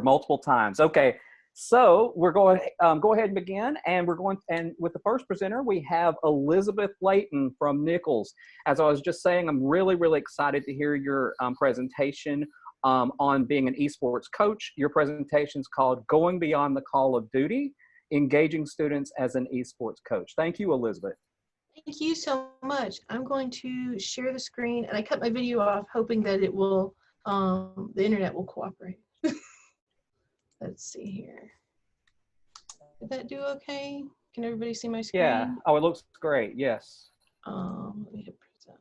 multiple times. Okay, so we're going go ahead and begin, and with the first presenter we have Elizabeth Layton from Nicholls. As I was just saying, I'm really excited to hear your presentation on being an esports coach. Your presentation is called "Going Beyond the Call of Duty: Engaging Students as an Esports Coach." Thank you, Elizabeth. Thank you so much. I'm going to share the screen, and I cut my video off hoping that it will, the internet will cooperate. Let's see here. Did that do okay? Can everybody see my screen? Yeah. Oh, it looks great. Yes. Let me hit present.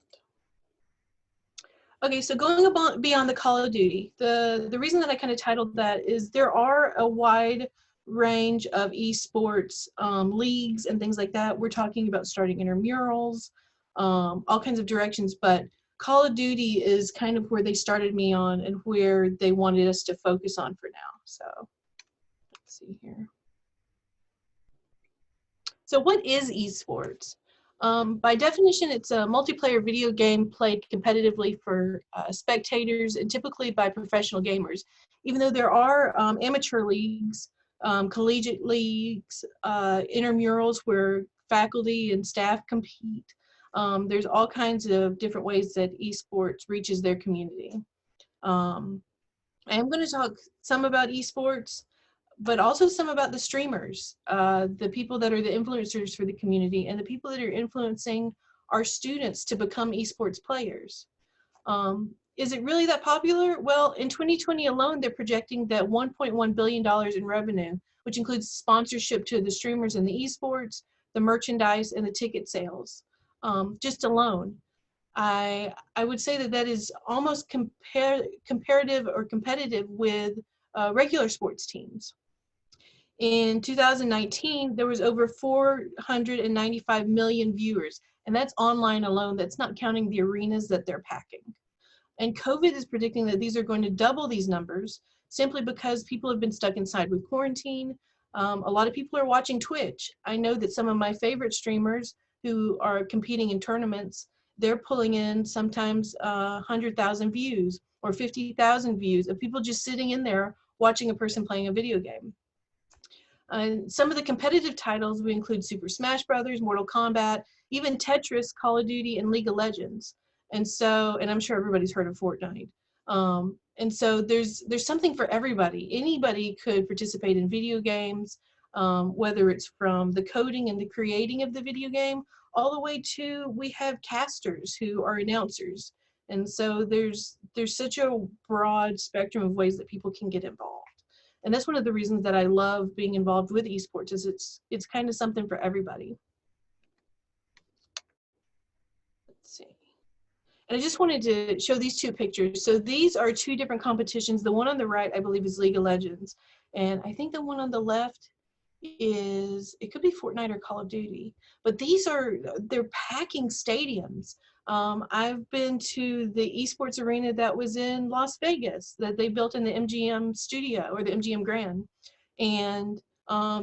Okay, so going beyond the Call of Duty. The reason that I kind of titled that is there are a wide range of esports leagues and things like that. We're talking about starting intramurals, all kinds of directions, but Call of Duty is kind of where they started me on and where they wanted us to focus on for now. So let's see here. So what is esports? By definition, it's a multiplayer video game played competitively for spectators and typically by professional gamers. Even though there are amateur leagues, collegiate leagues, intramurals where faculty and staff compete, there's all kinds of different ways that esports reaches their community. I am going to talk some about esports, but also some about the streamers, the people that are the influencers for the community, and the people that are influencing our students to become esports players. Is it really that popular? Well, in 2020 alone, they're projecting that $1.1 billion in revenue, which includes sponsorship to the streamers and the esports, the merchandise, and the ticket sales, just alone. I would say that that is almost comparative or competitive with regular sports teams. In 2019, there was over 495 million viewers, and that's online alone. That's not counting the arenas that they're packing. And COVID is predicting that these are going to double these numbers simply because people have been stuck inside with quarantine. A lot of people are watching Twitch. I know that some of my favorite streamers who are competing in tournaments, they're pulling in sometimes 100,000 views or 50,000 views of people just sitting in there watching a person playing a video game. Some of the competitive titles we include Super Smash Brothers, Mortal Kombat, even Tetris, Call of Duty, and League of Legends. And I'm sure everybody's heard of Fortnite. And so there's something for everybody. Anybody could participate in video games, whether it's from the coding and the creating of the video game, all the way to we have casters who are announcers. And so there's such a broad spectrum of ways that people can get involved. And that's one of the reasons that I love being involved with esports is it's kind of something for everybody. Let's see. And I just wanted to show these two pictures. So these are two different competitions. The one on the right, I believe, is League of Legends. And I think the one on the left it could be Fortnite or Call of Duty. But they're packing stadiums. I've been to the esports arena that was in Las Vegas that they built in the MGM studio or the MGM Grand. And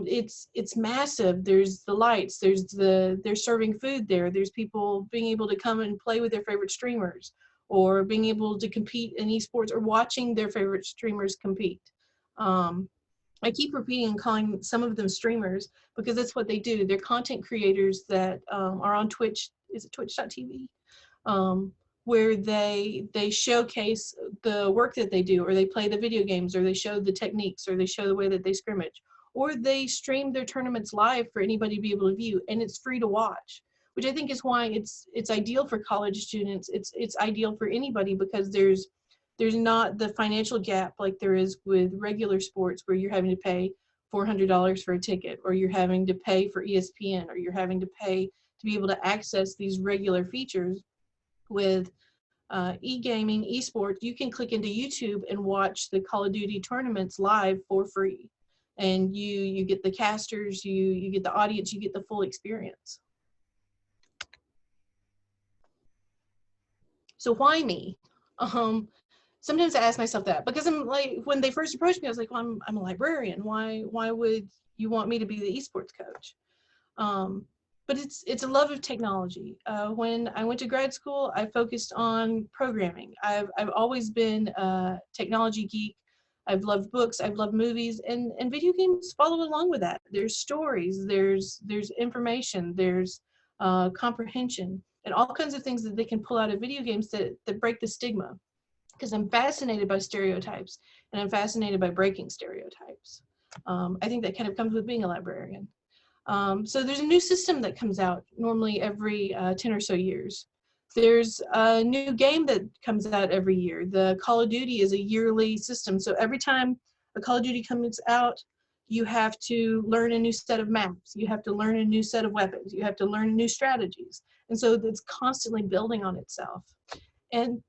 it's massive. There's the lights, they're serving food there. There's people being able to come and play with their favorite streamers or being able to compete in esports or watching their favorite streamers compete. I keep repeating and calling some of them streamers because that's what they do. They're content creators that are on Twitch. Is it twitch.tv? Where they showcase the work that they do, or they play the video games, or they show the techniques, or they show the way that they scrimmage, or they stream their tournaments live for anybody to be able to view, and it's free to watch, which I think is why it's ideal for college students. It's ideal for anybody because there's not the financial gap like there is with regular sports where you're having to pay $400 for a ticket, or you're having to pay for ESPN, or you're having to pay to be able to access these regular features. With e-gaming, esports, you can click into YouTube and watch the Call of Duty tournaments live for free. And you get the casters, you get the audience, you get the full experience. So why me? Sometimes I ask myself that because I'm like, when they first approached me, I was like, well, I'm a librarian. Why would you want me to be the esports coach? But it's a love of technology. When I went to grad school, I focused on programming. I've always been a technology geek. I've loved books, I've loved movies, and video games follow along with that. There's stories, there's information, there's comprehension, and all kinds of things that they can pull out of video games that break the stigma. Because I'm fascinated by stereotypes, and I'm fascinated by breaking stereotypes. I think that kind of comes with being a librarian. So there's a new system that comes out normally every 10 or so years. There's a new game that comes out every year. The Call of Duty is a yearly system. So every time a Call of Duty comes out, you have to learn a new set of maps. You have to learn a new set of weapons. You have to learn new strategies. And so it's constantly building on itself. And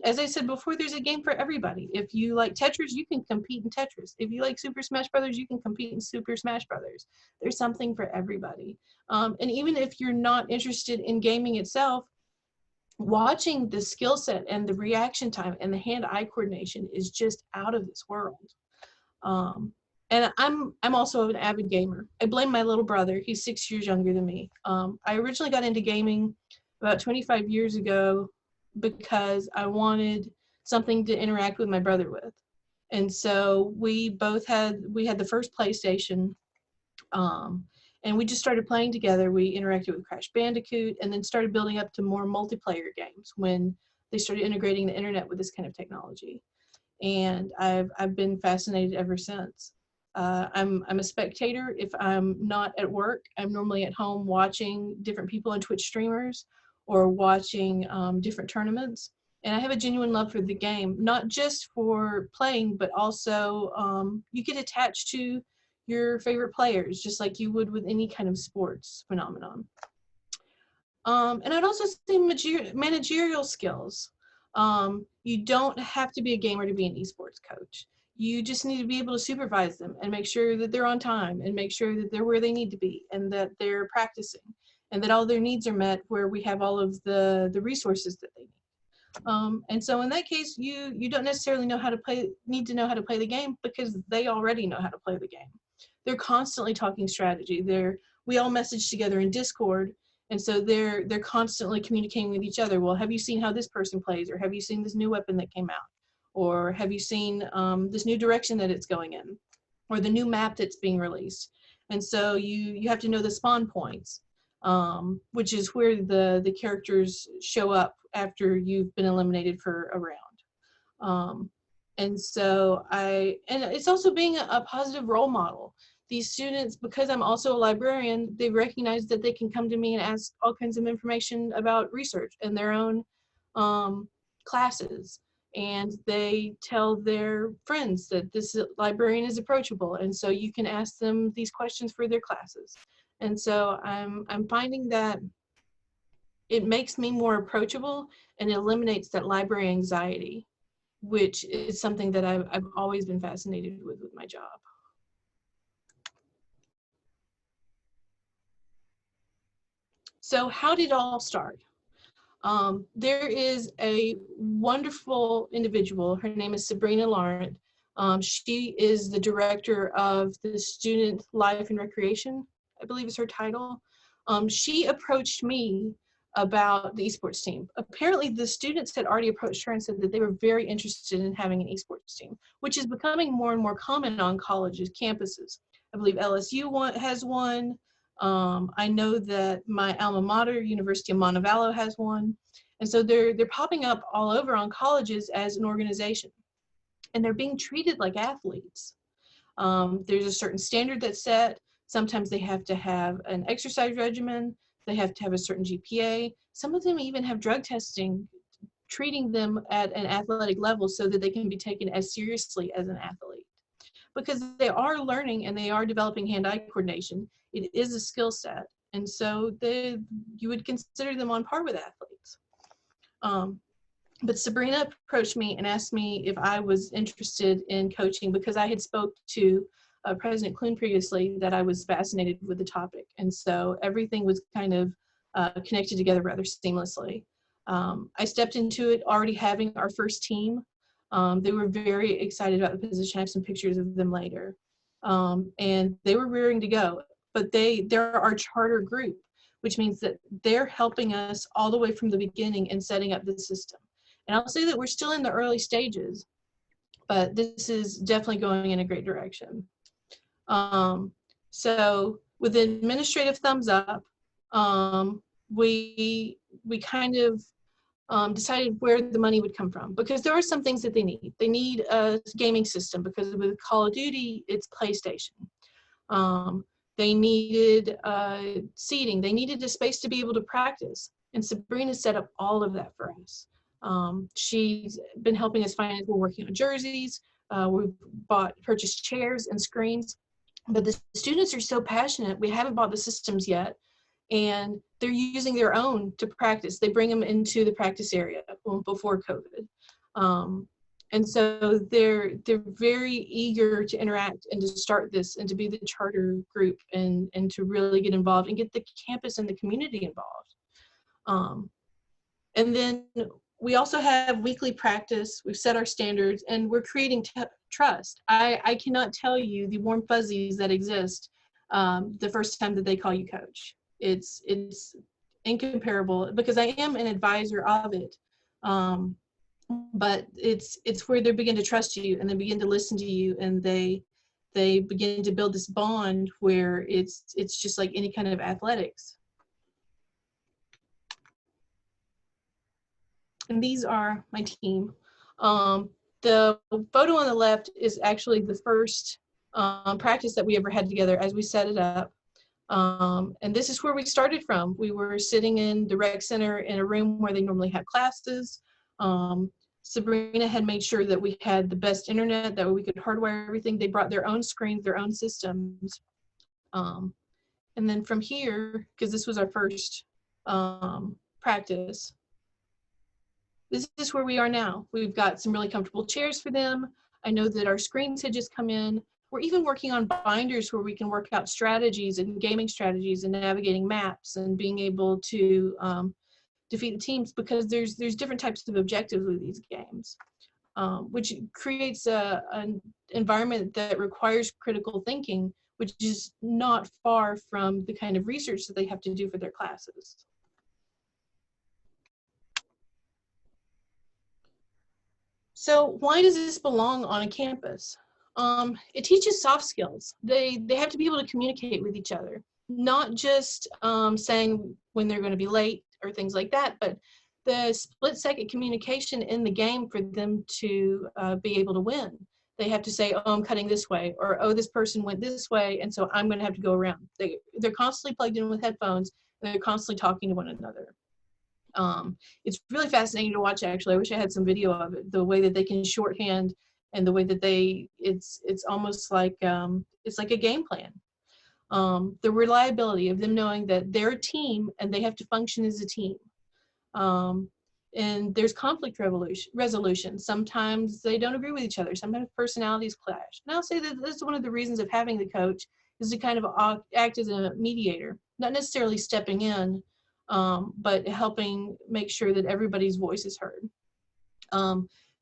as I said before, there's a game for everybody. If you like Tetris, you can compete in Tetris. If you like Super Smash Brothers, you can compete in Super Smash Brothers. There's something for everybody. And even if you're not interested in gaming itself, watching the skill set and the reaction time and the hand-eye coordination is just out of this world. And I'm also an avid gamer. I blame my little brother. He's 6 years younger than me. I originally got into gaming about 25 years ago because I wanted something to interact with my brother with. And so we had the first PlayStation, and we just started playing together. We interacted with Crash Bandicoot and then started building up to more multiplayer games when they started integrating the internet with this kind of technology. And I've been fascinated ever since. I'm a spectator. If I'm not at work, I'm normally at home watching different people on Twitch streamers or watching different tournaments. And I have a genuine love for the game, not just for playing, but also you get attached to your favorite players, just like you would with any kind of sports phenomenon. And I'd also say managerial skills. You don't have to be a gamer to be an esports coach. You just need to be able to supervise them and make sure that they're on time and make sure that they're where they need to be and that they're practicing and that all their needs are met where we have all of the resources that they need. And so in that case, you don't necessarily need to know how to play the game because they already know how to play the game. They're constantly talking strategy. We all message together in Discord, and so they're constantly communicating with each other. Well, have you seen how this person plays, or have you seen this new weapon that came out, or have you seen this new direction that it's going in, or the new map that's being released? And so you have to know the spawn points, which is where the characters show up after you've been eliminated for a round. And so and it's also being a positive role model. These students, because I'm also a librarian, they recognize that they can come to me and ask all kinds of information about research and their own classes. And they tell their friends that this librarian is approachable, and so you can ask them these questions for their classes. And so I'm finding that it makes me more approachable and eliminates that library anxiety, which is something that I've always been fascinated with my job. So how did it all start? There is a wonderful individual. Her name is Sabrina Laurent. She is the director of the Student Life and Recreation, I believe is her title. She approached me about the esports team. Apparently the students had already approached her and said that they were very interested in having an esports team, which is becoming more and more common on colleges, campuses. I believe LSU has one. I know that my alma mater, University of Montevallo, has one. And so they're popping up all over on colleges as an organization. And they're being treated like athletes. There's a certain standard that's set. Sometimes they have to have an exercise regimen. They have to have a certain GPA. Some of them even have drug testing, treating them at an athletic level so that they can be taken as seriously as an athlete. Because they are learning and they are developing hand-eye coordination. It is a skill set. And so you would consider them on par with athletes. But Sabrina approached me and asked me if I was interested in coaching because I had spoke to President Clune previously that I was fascinated with the topic. And so everything was kind of connected together rather seamlessly. I stepped into it already having our first team. They were very excited about the position. I have some pictures of them later. And they were rearing to go. But they're our charter group, which means that they're helping us all the way from the beginning and setting up the system. And I'll say that we're still in the early stages, but this is definitely going in a great direction. So with the administrative thumbs up, we kind of decided where the money would come from, because there are some things that they need. They need a gaming system, because with Call of Duty, it's PlayStation. They needed seating. They needed a space to be able to practice. And Sabrina set up all of that for us. She's been helping us find, we're working on jerseys. We've purchased chairs and screens. But the students are so passionate. We haven't bought the systems yet. And they're using their own to practice. They bring them into the practice area before COVID. And so they're very eager to interact and to start this and to be the charter group and to really get involved and get the campus and the community involved. And then we also have weekly practice. We've set our standards and we're creating trust. I cannot tell you the warm fuzzies that exist the first time that they call you coach. It's incomparable, because I am an advisor of it. But it's where they begin to trust you and they begin to listen to you, and they begin to build this bond where it's just like any kind of athletics. And these are my team. The photo on the left is actually the first practice that we ever had together as we set it up. And this is where we started from. We were sitting in the rec center in a room where they normally have classes. Sabrina had made sure that we had the best internet, that we could hardwire everything. They brought their own screens, their own systems. And then from here, because this was our first practice, this is where we are now. We've got some really comfortable chairs for them. I know that our screens had just come in. We're even working on binders where we can work out strategies and gaming strategies and navigating maps and being able to defeat the teams, because there's different types of objectives with these games, which creates an environment that requires critical thinking, which is not far from the kind of research that they have to do for their classes. So why does this belong on a campus? It teaches soft skills. They have to be able to communicate with each other, not just saying when they're going to be late or things like that, but the split-second communication in the game for them to be able to win. They have to say, oh, I'm cutting this way, or oh, this person went this way, and so I'm going to have to go around. They're constantly plugged in with headphones, and they're constantly talking to one another. It's really fascinating to watch, actually. I wish I had some video of it, the way that they can shorthand and the way that it's almost like, it's like a game plan. The reliability of them knowing that they're a team and they have to function as a team. And there's conflict resolution. Sometimes they don't agree with each other. Sometimes personalities clash. And I'll say that this is one of the reasons of having the coach, is to kind of act as a mediator, not necessarily stepping in, but helping make sure that everybody's voice is heard.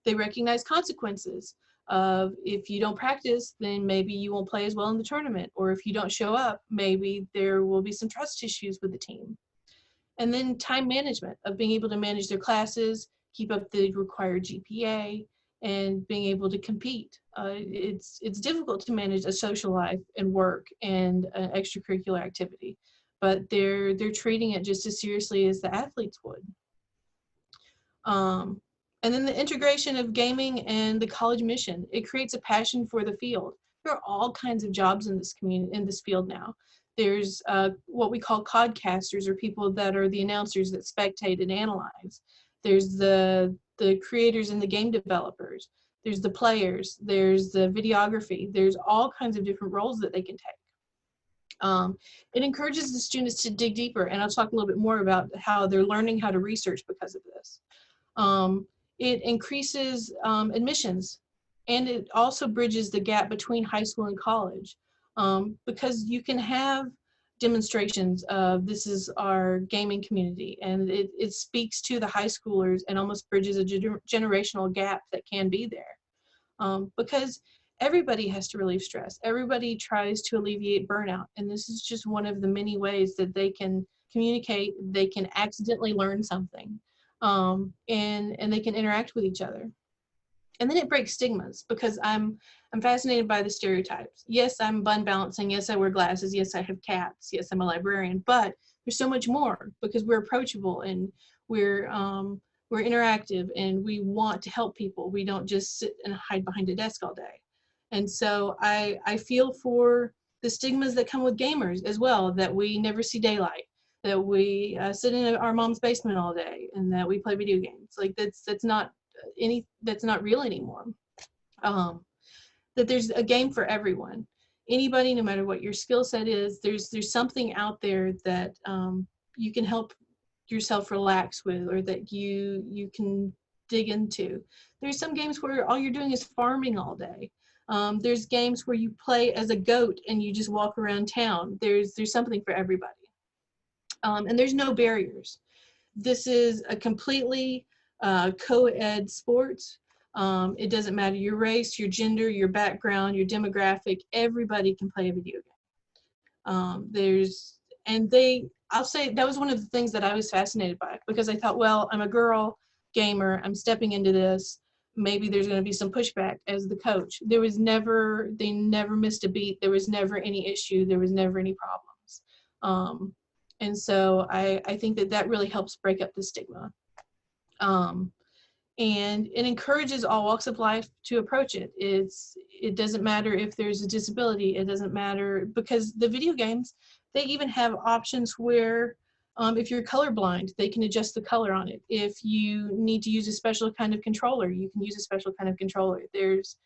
They recognize consequences of, if you don't practice, then maybe you won't play as well in the tournament, or if you don't show up, maybe there will be some trust issues with the team. And then time management, of being able to manage their classes, keep up the required GPA, and being able to compete. It's difficult to manage a social life and work and an extracurricular activity, but they're treating it just as seriously as the athletes would. And then the integration of gaming and the college mission, it creates a passion for the field. There are all kinds of jobs in this community, in this field now. There's what we call codcasters, or people that are the announcers that spectate and analyze. There's the creators and the game developers. There's the players. There's the videography. There's all kinds of different roles that they can take. It encourages the students to dig deeper, and I'll talk a little bit more about how they're learning how to research because of this. It increases admissions, and it also bridges the gap between high school and college, because you can have demonstrations of, this is our gaming community, and it speaks to the high schoolers and almost bridges a generational gap that can be there, because everybody has to relieve stress. Everybody tries to alleviate burnout, and this is just one of the many ways that they can communicate. They can accidentally learn something, and they can interact with each other. And then it breaks stigmas, because I'm fascinated by the stereotypes. Yes, I'm bun balancing. Yes, I wear glasses. Yes, I have cats. Yes, I'm a librarian. But there's so much more, because we're approachable, and we're interactive, and we want to help people. We don't just sit and hide behind a desk all day. And so I feel for the stigmas that come with gamers as well, that we never see daylight, that we sit in our mom's basement all day, and that we play video games. Like that's not real anymore. That there's a game for everyone. Anybody, no matter what your skill set is, there's something out there that you can help yourself relax with, or that you can dig into. There's some games where all you're doing is farming all day. There's games where you play as a goat and you just walk around town. There's something for everybody. And there's no barriers. This is a completely co-ed sport. It doesn't matter your race, your gender, your background, your demographic. Everybody can play a video game. I'll say that was one of the things that I was fascinated by, because I thought, well, I'm a girl gamer, I'm stepping into this, maybe there's going to be some pushback as the coach. They never missed a beat. There was never any issue. There was never any problems. And so I think that really helps break up the stigma. And it encourages all walks of life to approach it. It doesn't matter if there's a disability. It doesn't matter, because the video games, they even have options where if you're colorblind, they can adjust the color on it. If you need to use a special kind of controller, you can use a special kind of controller. There's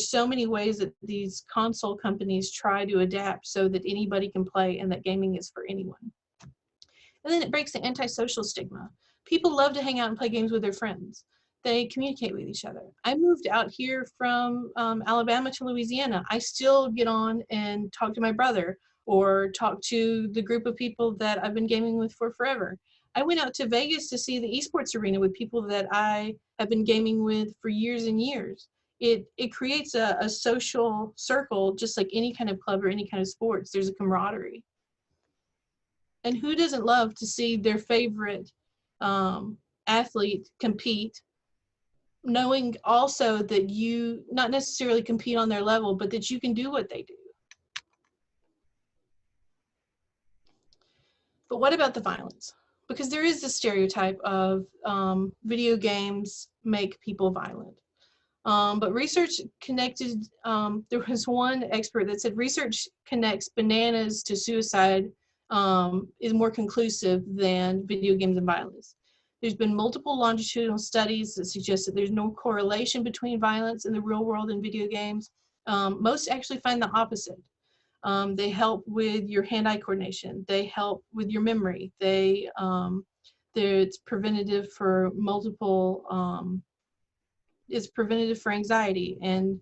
so many ways that these console companies try to adapt so that anybody can play, and that gaming is for anyone. And then it breaks the antisocial stigma. People love to hang out and play games with their friends. They communicate with each other. I moved out here from Alabama to Louisiana. I still get on and talk to my brother, or talk to the group of people that I've been gaming with for forever. I went out to Vegas to see the esports arena with people that I have been gaming with for years and years. It creates a social circle, just like any kind of club or any kind of sports. There's a camaraderie. And who doesn't love to see their favorite athlete compete, knowing also that you not necessarily compete on their level, but that you can do what they do? But what about the violence? Because there is this stereotype of video games make people violent. But research connected, there was one expert that said research connects bananas to suicide is more conclusive than video games and violence. There's been multiple longitudinal studies that suggest that there's no correlation between violence in the real world and video games. Most actually find the opposite. They help with your hand-eye coordination. They help with your memory. It's preventative for it's preventative for anxiety. And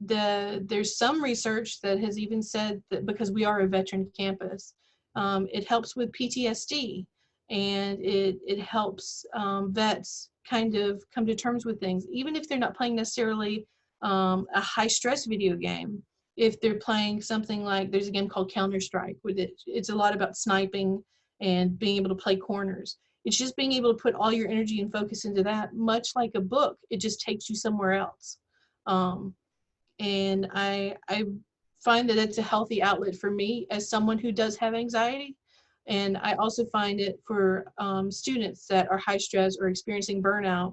there's some research that has even said that, because we are a veteran campus, it helps with PTSD, and it helps vets kind of come to terms with things, even if they're not playing necessarily a high-stress video game. If they're playing something like, there's a game called Counter-Strike, with it's a lot about sniping and being able to play corners. It's just being able to put all your energy and focus into that, much like a book. It just takes you somewhere else. And I find that it's a healthy outlet for me as someone who does have anxiety. And I also find it for students that are high stress or experiencing burnout,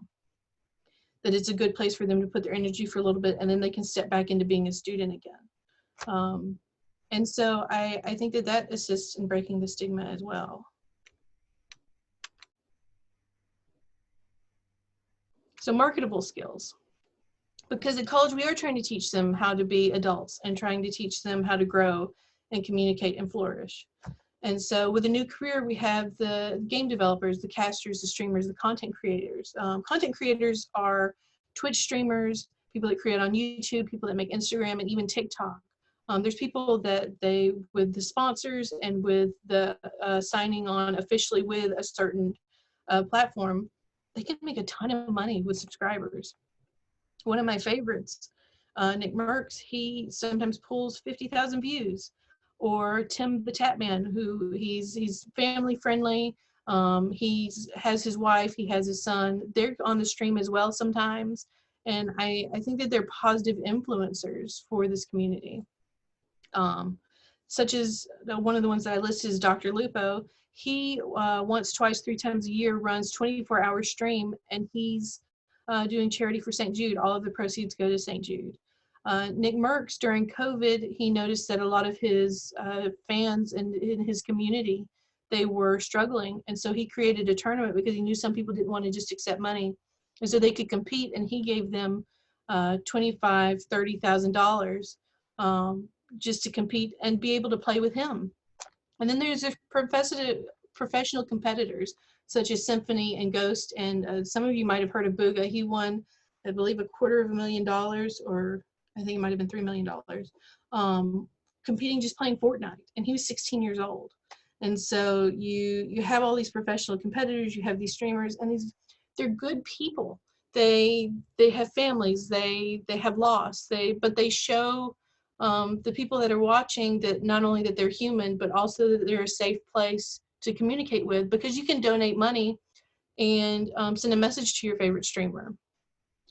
that it's a good place for them to put their energy for a little bit, and then they can step back into being a student again. And so I think that assists in breaking the stigma as well. So marketable skills. Because at college, we are trying to teach them how to be adults and trying to teach them how to grow and communicate and flourish. And so with a new career, we have the game developers, the casters, the streamers, the content creators. Content creators are Twitch streamers, people that create on YouTube, people that make Instagram, and even TikTok. There's people that with the sponsors and with the signing on officially with a certain platform, they can make a ton of money with subscribers. One of my favorites, Nick Merckx, he sometimes pulls 50,000 views. Or Tim the Tapman, who he's family friendly. He has his wife, he has his son. They're on the stream as well sometimes, And I think that they're positive influencers for this community. Such as one of the ones that I listed is Dr. Lupo. He once, twice, 3 times a year runs 24-hour stream, and he's doing charity for St. Jude. All of the proceeds go to St. Jude. Nick Merckx, during COVID, he noticed that a lot of his fans and in his community, they were struggling. And so he created a tournament because he knew some people didn't want to just accept money. And so they could compete, and he gave them $25,000, $30,000 just to compete and be able to play with him. And then there's professional competitors such as Symphony and Ghost, and some of you might have heard of Booga. He won, I believe, $250,000, or I think it might have been $3 million, competing just playing Fortnite, and he was 16 years old. And so you have all these professional competitors, you have these streamers, and they're good people. They have families, they have loss, but they show the people that are watching that not only that they're human, but also that they're a safe place to communicate with, because you can donate money and send a message to your favorite streamer.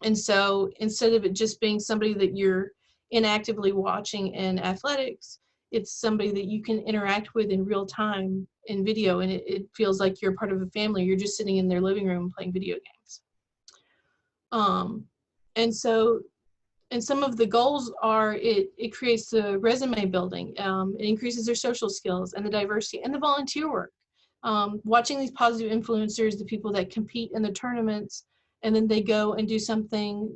And so instead of it just being somebody that you're inactively watching in athletics, it's somebody that you can interact with in real time in video, and it feels like you're part of a family. You're just sitting in their living room playing video games. And some of the goals are it creates the resume building, it increases their social skills and the diversity and the volunteer work. Watching these positive influencers, the people that compete in the tournaments, and then they go and do something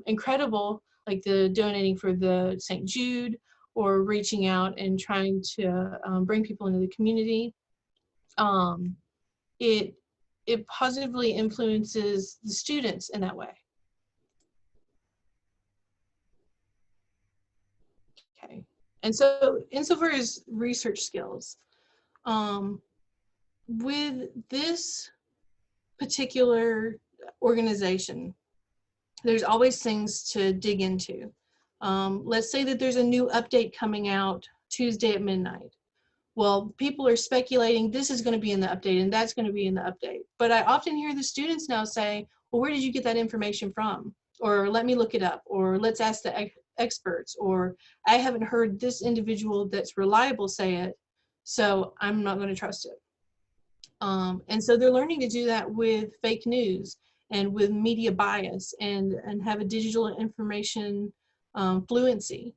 incredible, like the donating for the St. Jude, or reaching out and trying to bring people into the community. It positively influences the students in that way. Okay, and so insofar as research skills, with this particular organization, there's always things to dig into. Let's say that there's a new update coming out Tuesday at midnight. Well, people are speculating this is going to be in the update and that's going to be in the update. But I often hear the students now say, well, where did you get that information from? Or let me look it up, or let's ask the experts, or I haven't heard this individual that's reliable say it, so I'm not going to trust it. And so they're learning to do that with fake news and with media bias, and have a digital information fluency.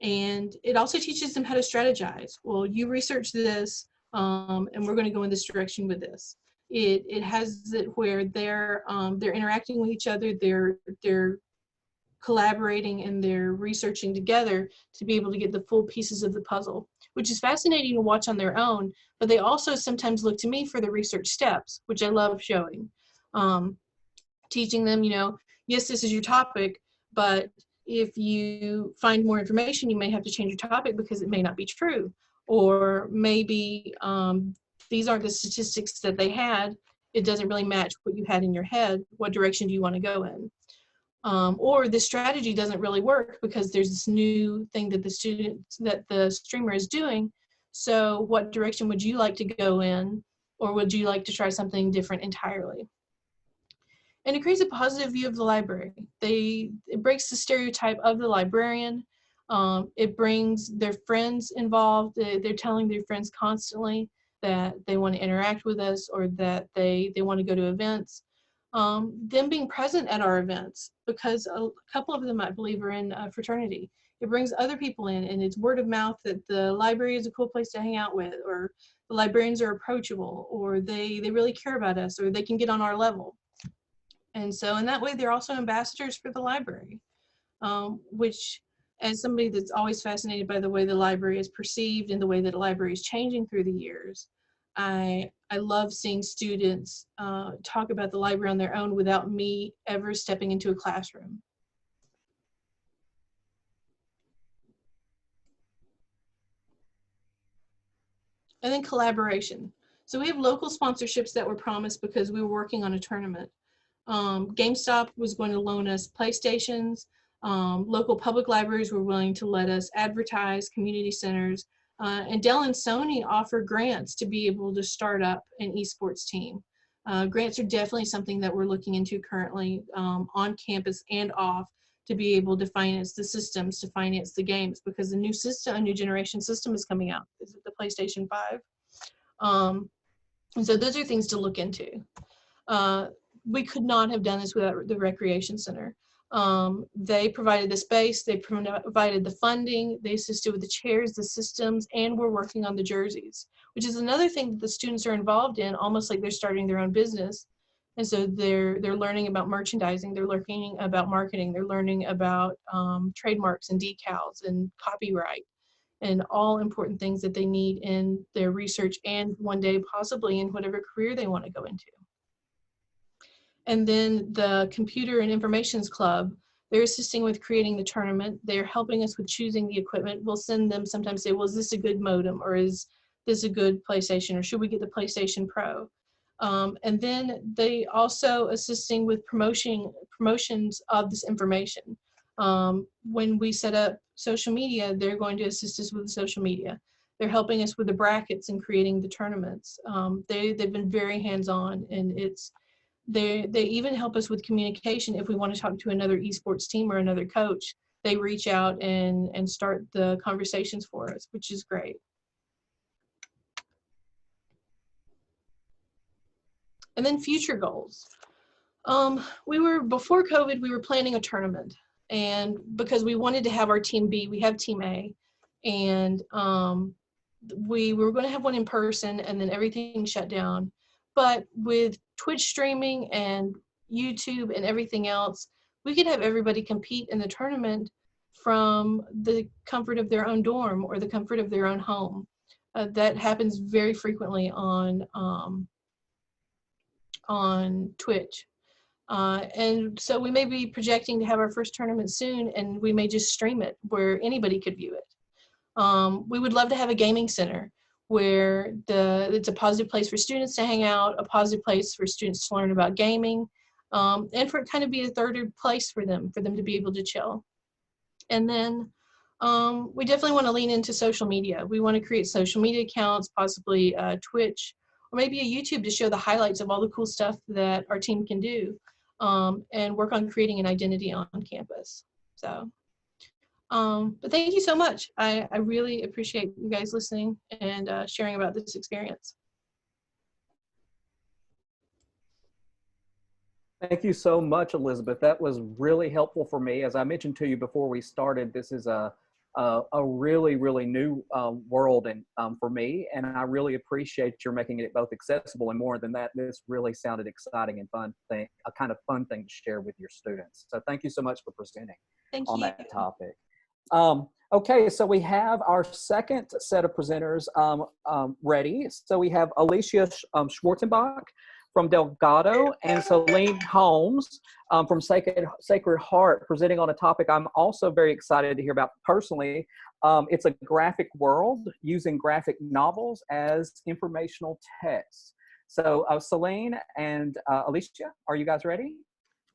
And it also teaches them how to strategize. Well, you research this, and we're going to go in this direction with this. It has it where they're interacting with each other, they're collaborating, and they're researching together to be able to get the full pieces of the puzzle, which is fascinating to watch on their own. But they also sometimes look to me for the research steps, which I love showing. Teaching them, yes, this is your topic, but if you find more information, you may have to change your topic because it may not be true. Or maybe these aren't the statistics that they had. It doesn't really match what you had in your head. What direction do you want to go in? Or the strategy doesn't really work because there's this new thing that the streamer is doing. So what direction would you like to go in? Or would you like to try something different entirely? And it creates a positive view of the library. It breaks the stereotype of the librarian. It brings their friends involved. They're telling their friends constantly that they want to interact with us, or that they want to go to events. Them being present at our events, because a couple of them, I believe, are in a fraternity. It brings other people in, and it's word of mouth that the library is a cool place to hang out with, or the librarians are approachable, or they really care about us, or they can get on our level. And so in that way, they're also ambassadors for the library, which, as somebody that's always fascinated by the way the library is perceived and the way that the library is changing through the years, I love seeing students talk about the library on their own without me ever stepping into a classroom. And then collaboration. So we have local sponsorships that were promised because we were working on a tournament. GameStop was going to loan us PlayStations. Local public libraries were willing to let us advertise, community centers, and Dell and Sony offer grants to be able to start up an esports team. Grants are definitely something that we're looking into currently on campus and off, to be able to finance the systems, to finance the games, because a new generation system is coming out. Is it the PlayStation 5? And so those are things to look into. We could not have done this without the Recreation Center. They provided the space, they provided the funding, they assisted with the chairs, the systems, and we're working on the jerseys, which is another thing that the students are involved in, almost like they're starting their own business. And so they're learning about merchandising, they're learning about marketing, they're learning about trademarks and decals and copyright, and all important things that they need in their research and one day possibly in whatever career they want to go into. And then the Computer and Informations Club, they're assisting with creating the tournament. They're helping us with choosing the equipment. We'll send them sometimes say, well, is this a good modem, or is this a good PlayStation, or should we get the PlayStation Pro? And then they also assisting with promotions of this information. When we set up social media, they're going to assist us with the social media. They're helping us with the brackets and creating the tournaments. They've been very hands-on, and they even help us with communication. If we want to talk to another esports team or another coach, they reach out and start the conversations for us, which is great. And then future goals. Before COVID, we were planning a tournament, and because we wanted to have our team B, we have team A, and we were going to have one in person, and then everything shut down. But with Twitch streaming and YouTube and everything else, we could have everybody compete in the tournament from the comfort of their own dorm or the comfort of their own home. That happens very frequently on Twitch. And so we may be projecting to have our first tournament soon, and we may just stream it where anybody could view it. We would love to have a gaming center where it's a positive place for students to hang out, a positive place for students to learn about gaming, and for it kind of be a third place for them to be able to chill. And then we definitely want to lean into social media. We want to create social media accounts, possibly Twitch, or maybe a YouTube to show the highlights of all the cool stuff that our team can do, and work on creating an identity on campus. So, but thank you so much. I really appreciate you guys listening and sharing about this experience. Thank you so much, Elizabeth. That was really helpful for me. As I mentioned to you before we started, this is a really, really new world and for me, and I really appreciate your making it both accessible, and more than that, this really sounded exciting and fun thing, a kind of fun thing to share with your students. So thank you so much for presenting on that topic. Okay, so we have our second set of presenters ready. So we have Alicia Schwarzenbach from Delgado and Soline Holmes from Sacred Heart, presenting on a topic I'm also very excited to hear about personally. It's a graphic world using graphic novels as informational text. So Soline and Alicia, are you guys ready?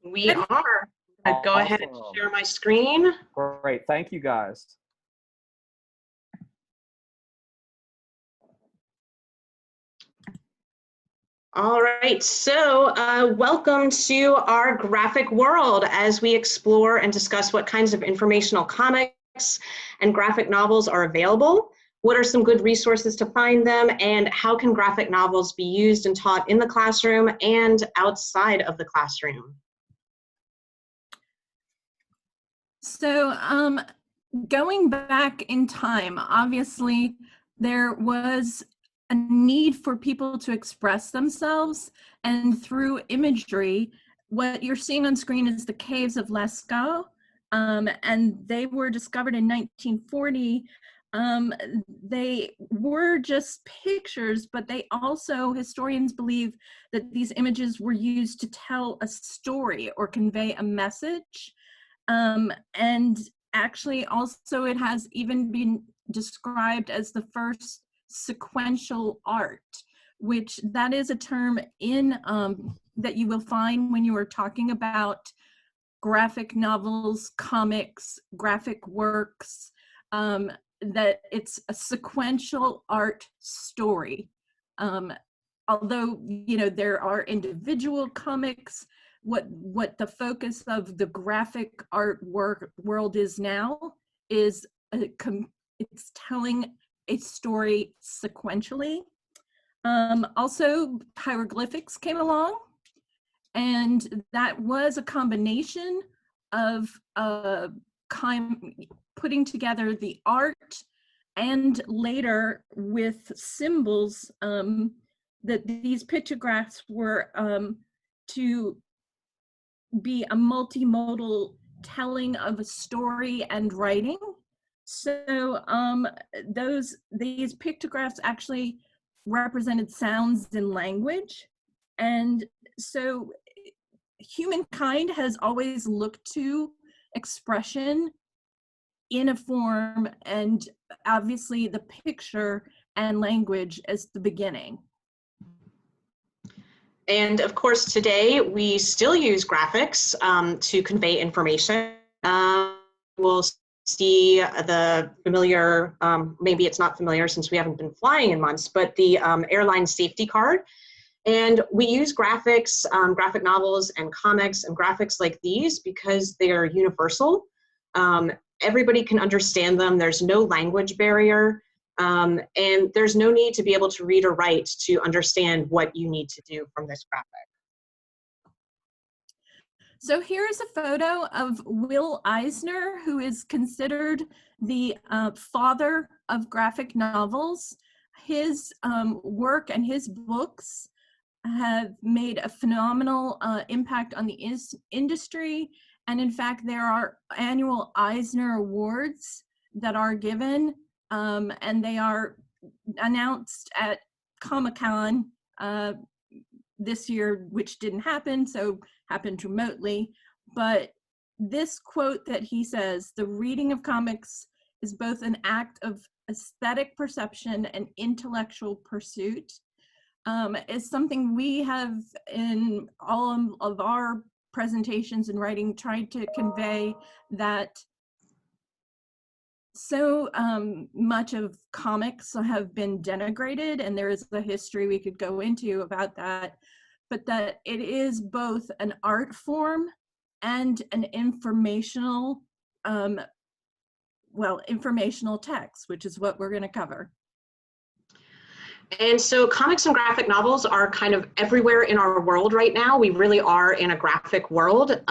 We are. I'll go ahead and share my screen. Great, thank you guys. All right, so welcome to our graphic world as we explore and discuss what kinds of informational comics and graphic novels are available, what are some good resources to find them, and how can graphic novels be used and taught in the classroom and outside of the classroom. So going back in time, obviously there was a need for people to express themselves, and through imagery, what you're seeing on screen is the caves of Lascaux, and they were discovered in 1940. They were just pictures, but they also, historians believe that these images were used to tell a story or convey a message. And actually also it has even been described as the first sequential art, which that is a term in that you will find when you are talking about graphic novels, comics, graphic works, that it's a sequential art story. although, you know, there are individual comics, what the focus of the graphic art world is now is it's telling a story sequentially. Also, hieroglyphics came along, and that was a combination of putting together the art and later with symbols, that these pictographs were to be a multimodal telling of a story and writing. So these pictographs actually represented sounds and language. And so humankind has always looked to expression in a form, and obviously the picture and language as the beginning. And of course, today we still use graphics to convey information. We'll see the familiar, maybe it's not familiar since we haven't been flying in months, but the airline safety card. And we use graphics, graphic novels and comics and graphics like these because they are universal. Everybody can understand them. There's no language barrier. And there's no need to be able to read or write to understand what you need to do from this graphic. So here's a photo of Will Eisner, who is considered the father of graphic novels. His work and his books have made a phenomenal impact on the industry. And in fact, there are annual Eisner Awards that are given, and they are announced at Comic-Con this year, which didn't happen, so happened remotely. But this quote that he says, "The reading of comics is both an act of aesthetic perception and intellectual pursuit," is something we have in all of our presentations and writing tried to convey, that so much of comics have been denigrated, and there is a history we could go into about that, but that it is both an art form and an informational, informational text, which is what we're going to cover. And so comics and graphic novels are kind of everywhere in our world right now. We really are in a graphic world.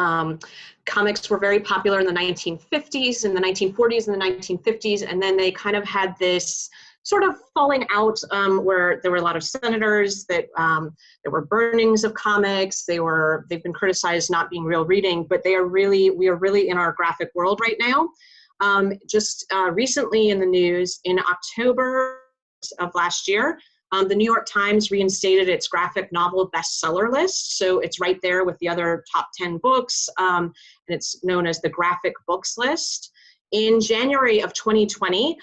Comics were very popular in the 1950s, in the 1940s, and the 1950s, and then they kind of had this sort of falling out where there were a lot of senators that there were burnings of comics. They've been criticized not being real reading, but we are really in our graphic world right now. Just recently in the news, in October of last year, the New York Times reinstated its graphic novel bestseller list. So it's right there with the other top 10 books, and it's known as the Graphic Books List. In January of 2020,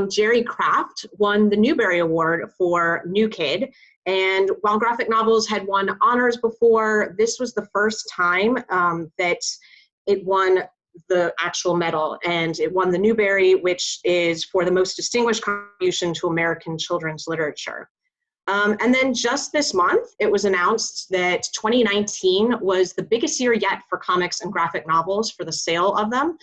Jerry Craft won the Newbery Award for New Kid. And while graphic novels had won honors before, this was the first time that it won the actual medal, and it won the Newbery, which is for the most distinguished contribution to American children's literature. And then just this month, it was announced that 2019 was the biggest year yet for comics and graphic novels for the sale of them.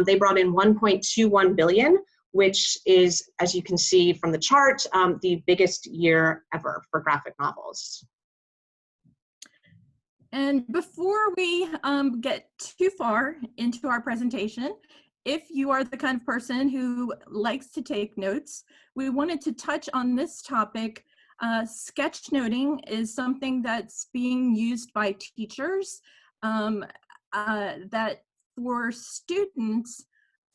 They brought in 1.21 billion, which is, as you can see from the chart, the biggest year ever for graphic novels. And before we get too far into our presentation, if you are the kind of person who likes to take notes, we wanted to touch on this topic. Sketchnoting is something that's being used by teachers, that for students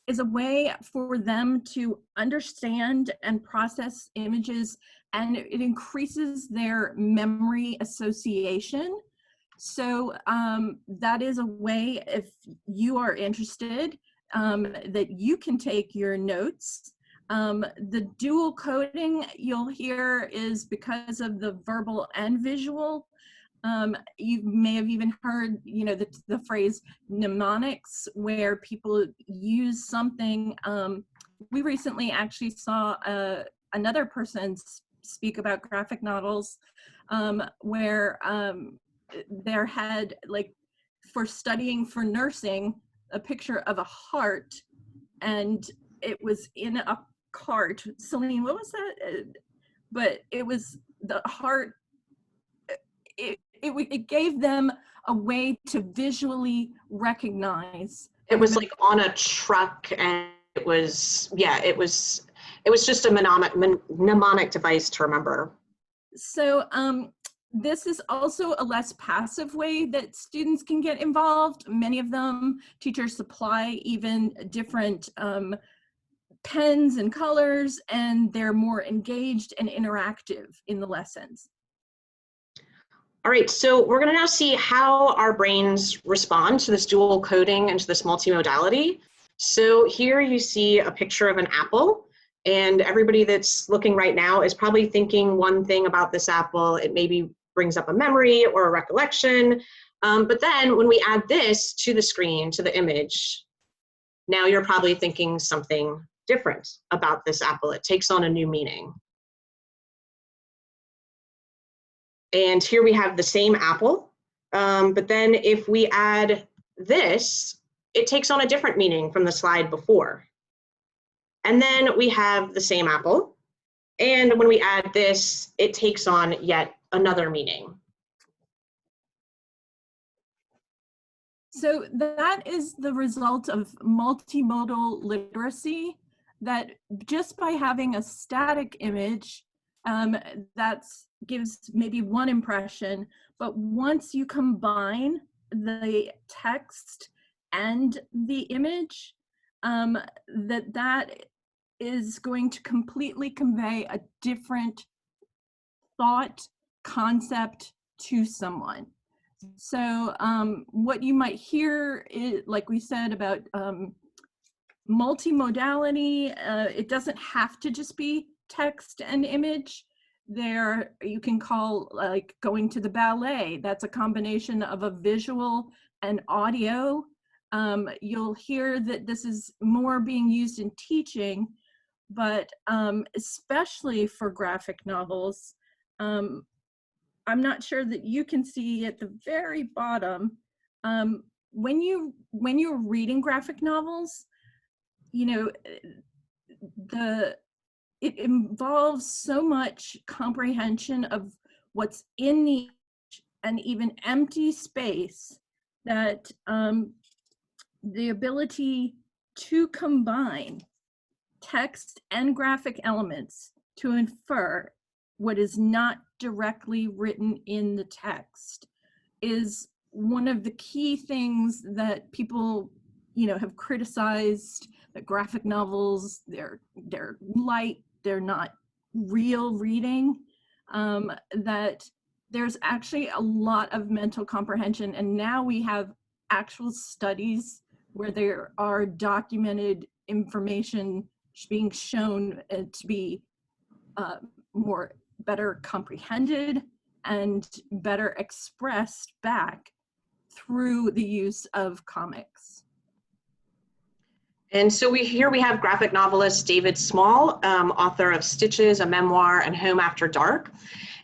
is a way for them to understand and process images, and it increases their memory association. So that is a way, if you are interested, that you can take your notes. The dual coding you'll hear is because of the verbal and visual. You may have even heard, you know, the phrase mnemonics, where people use something. We recently actually saw another person speak about graphic novels where there had, like, for studying for nursing, a picture of a heart, and it was in a cart. Soline, what was that? But it was the heart. It gave them a way to visually recognize. It was like on a truck, and it was, yeah, it was just a mnemonic device to remember. So this is also a less passive way that students can get involved. Many of them, teachers supply even different pens and colors, and they're more engaged and interactive in the lessons. All right, so we're going to now see how our brains respond to this dual coding and to this multimodality. So here you see a picture of an apple, and everybody that's looking right now is probably thinking one thing about this apple. It maybe brings up a memory or a recollection, but then when we add this to the screen, to the image, now you're probably thinking something different about this apple. It takes on a new meaning. And here we have the same apple, but then if we add this, it takes on a different meaning from the slide before. And then we have the same apple, and when we add this, it takes on yet another meaning. So that is the result of multimodal literacy, that just by having a static image, that gives maybe one impression, but once you combine the text and the image, that is going to completely convey a different thought concept to someone. So what you might hear is, like we said, about multimodality. It doesn't have to just be text and image. There, you can call, like, going to the ballet. That's a combination of a visual and audio. You'll hear that this is more being used in teaching, but especially for graphic novels. I'm not sure that you can see at the very bottom, when you're reading graphic novels, you know, it involves so much comprehension of what's in the and even empty space, that the ability to combine text and graphic elements to infer what is not directly written in the text is one of the key things that people, you know, have criticized, that graphic novels, they're light, they're not real reading, that there's actually a lot of mental comprehension. And now we have actual studies where there are documented information being shown to be better comprehended and better expressed back through the use of comics. And so here we have graphic novelist David Small, author of Stitches, a memoir, and Home After Dark.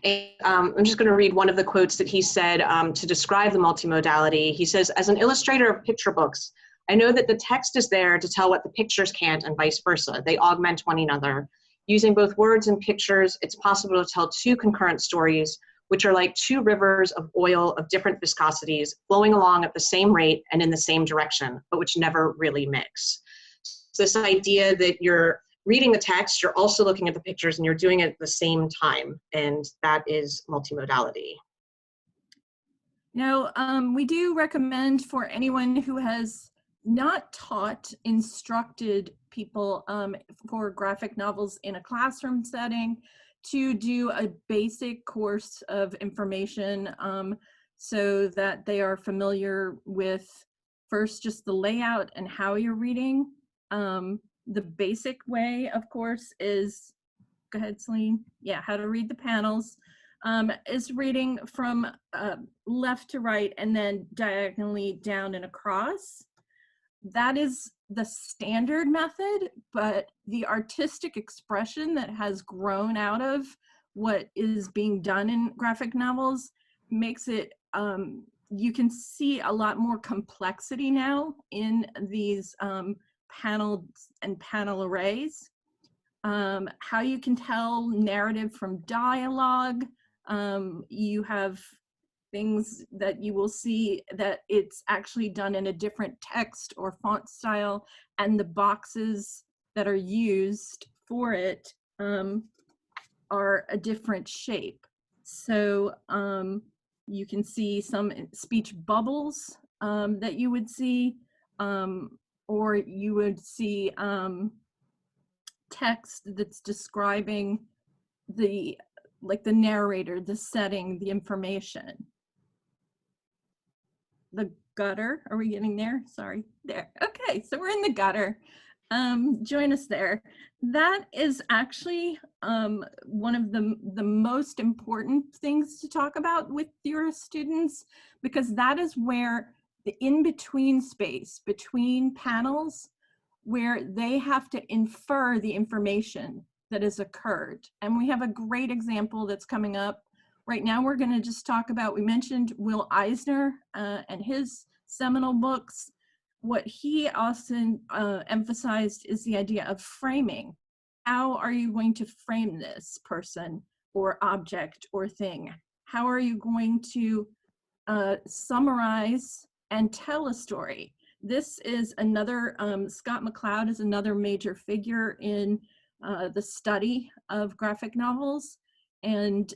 And I'm just going to read one of the quotes that he said to describe the multimodality. He says, "As an illustrator of picture books, I know that the text is there to tell what the pictures can't, and vice versa. They augment one another. Using both words and pictures, it's possible to tell two concurrent stories, which are like two rivers of oil of different viscosities, flowing along at the same rate and in the same direction, but which never really mix." So this idea that you're reading the text, you're also looking at the pictures, and you're doing it at the same time, and that is multimodality. Now, we do recommend for anyone who has not taught, instructed people for graphic novels in a classroom setting to do a basic course of information, so that they are familiar with first just the layout and how you're reading. The basic way, of course, is, go ahead, Soline. Yeah, how to read the panels, is reading from left to right and then diagonally down and across. That is the standard method, but the artistic expression that has grown out of what is being done in graphic novels makes it, you can see a lot more complexity now in these panels and panel arrays. How you can tell narrative from dialogue. You have things that you will see that it's actually done in a different text or font style, and the boxes that are used for it are a different shape. So you can see some speech bubbles that you would see, or you would see text that's describing the, like the narrator, the setting, the information. The gutter, are we getting there? Sorry, there. Okay, so we're in the gutter. Join us there. That is actually one of the most important things to talk about with your students, because that is where the in-between space between panels, where they have to infer the information that has occurred. And we have a great example that's coming up. Right now, we're going to just talk about, we mentioned Will Eisner and his seminal books. What he often emphasized is the idea of framing. How are you going to frame this person or object or thing? How are you going to summarize and tell a story? This is another, Scott McCloud is another major figure in the study of graphic novels. And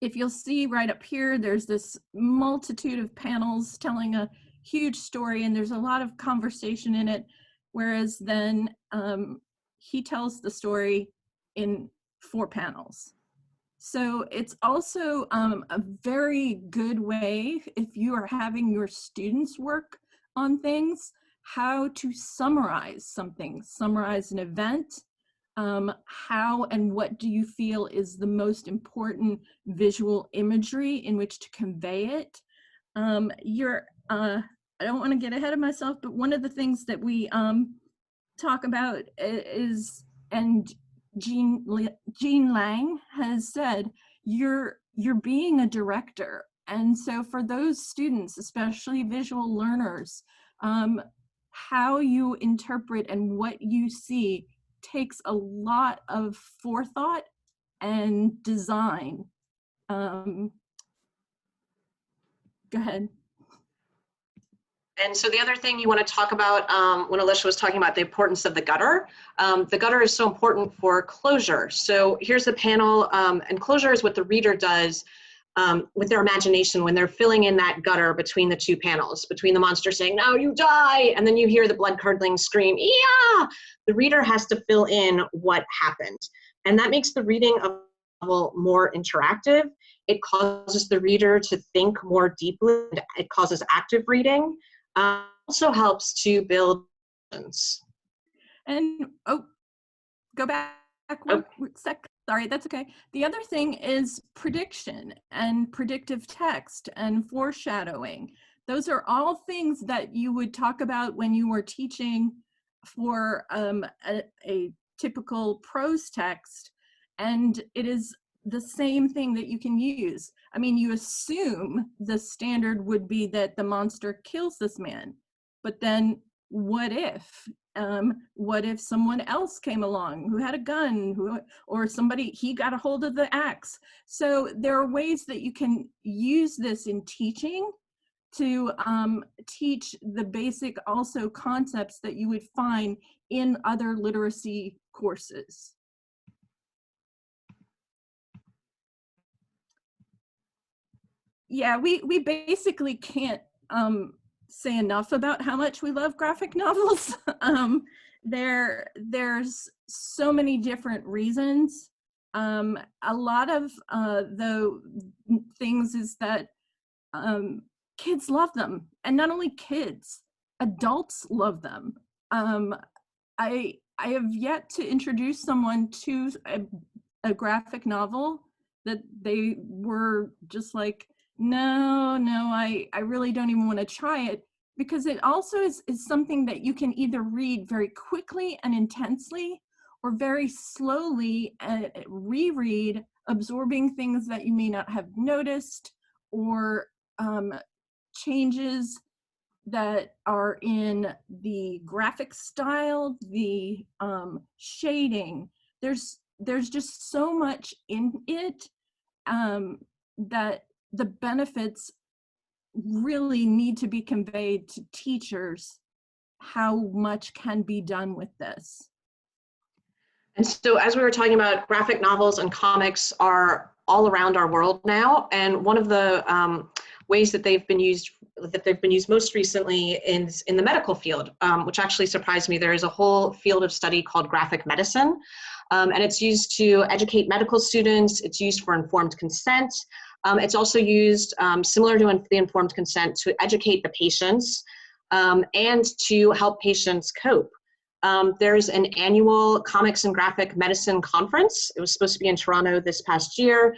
if you'll see right up here, there's this multitude of panels telling a huge story, and there's a lot of conversation in it, whereas then he tells the story in 4 panels. So it's also a very good way, if you are having your students work on things, how to summarize something, summarize an event. How and what do you feel is the most important visual imagery in which to convey it? I don't want to get ahead of myself, but one of the things that we talk about is, and Jean Lang has said, you're being a director. And so for those students, especially visual learners, how you interpret and what you see takes a lot of forethought and design. Go ahead. And so the other thing you want to talk about, when Alicia was talking about the importance of the gutter is so important for closure. So here's the panel, and closure is what the reader does with their imagination when they're filling in that gutter between the 2 panels, between the monster saying, "Now you die," and then you hear the blood-curdling scream, "Yeah!" The reader has to fill in what happened. And that makes the reading of the novel more interactive. It causes the reader to think more deeply. It causes active reading. Also helps to build emotions. And go back one sec. Sorry, that's okay. The other thing is prediction and predictive text and foreshadowing. Those are all things that you would talk about when you were teaching for a typical prose text, and it is the same thing that you can use. I mean, you assume the standard would be that the monster kills this man, but then what if? What if someone else came along who had a gun, or somebody, he got a hold of the axe? So there are ways that you can use this in teaching to teach the basic also concepts that you would find in other literacy courses. Yeah, we basically can't say enough about how much we love graphic novels. There's so many different reasons. A lot of the things is that kids love them, and not only kids, adults love them. I have yet to introduce someone to a graphic novel that they were just like, no, I really don't even want to try it, because it also is something that you can either read very quickly and intensely, or very slowly reread, absorbing things that you may not have noticed, or changes that are in the graphic style, the shading. There's just so much in it that the benefits really need to be conveyed to teachers, how much can be done with this. And so as we were talking about, graphic novels and comics are all around our world now. And one of the ways that they've been used most recently is in the medical field, which actually surprised me. There is a whole field of study called graphic medicine, and it's used to educate medical students. It's used for informed consent. It's also used, similar to the informed consent, to educate the patients and to help patients cope. There's an annual Comics and Graphic Medicine Conference. It was supposed to be in Toronto this past year.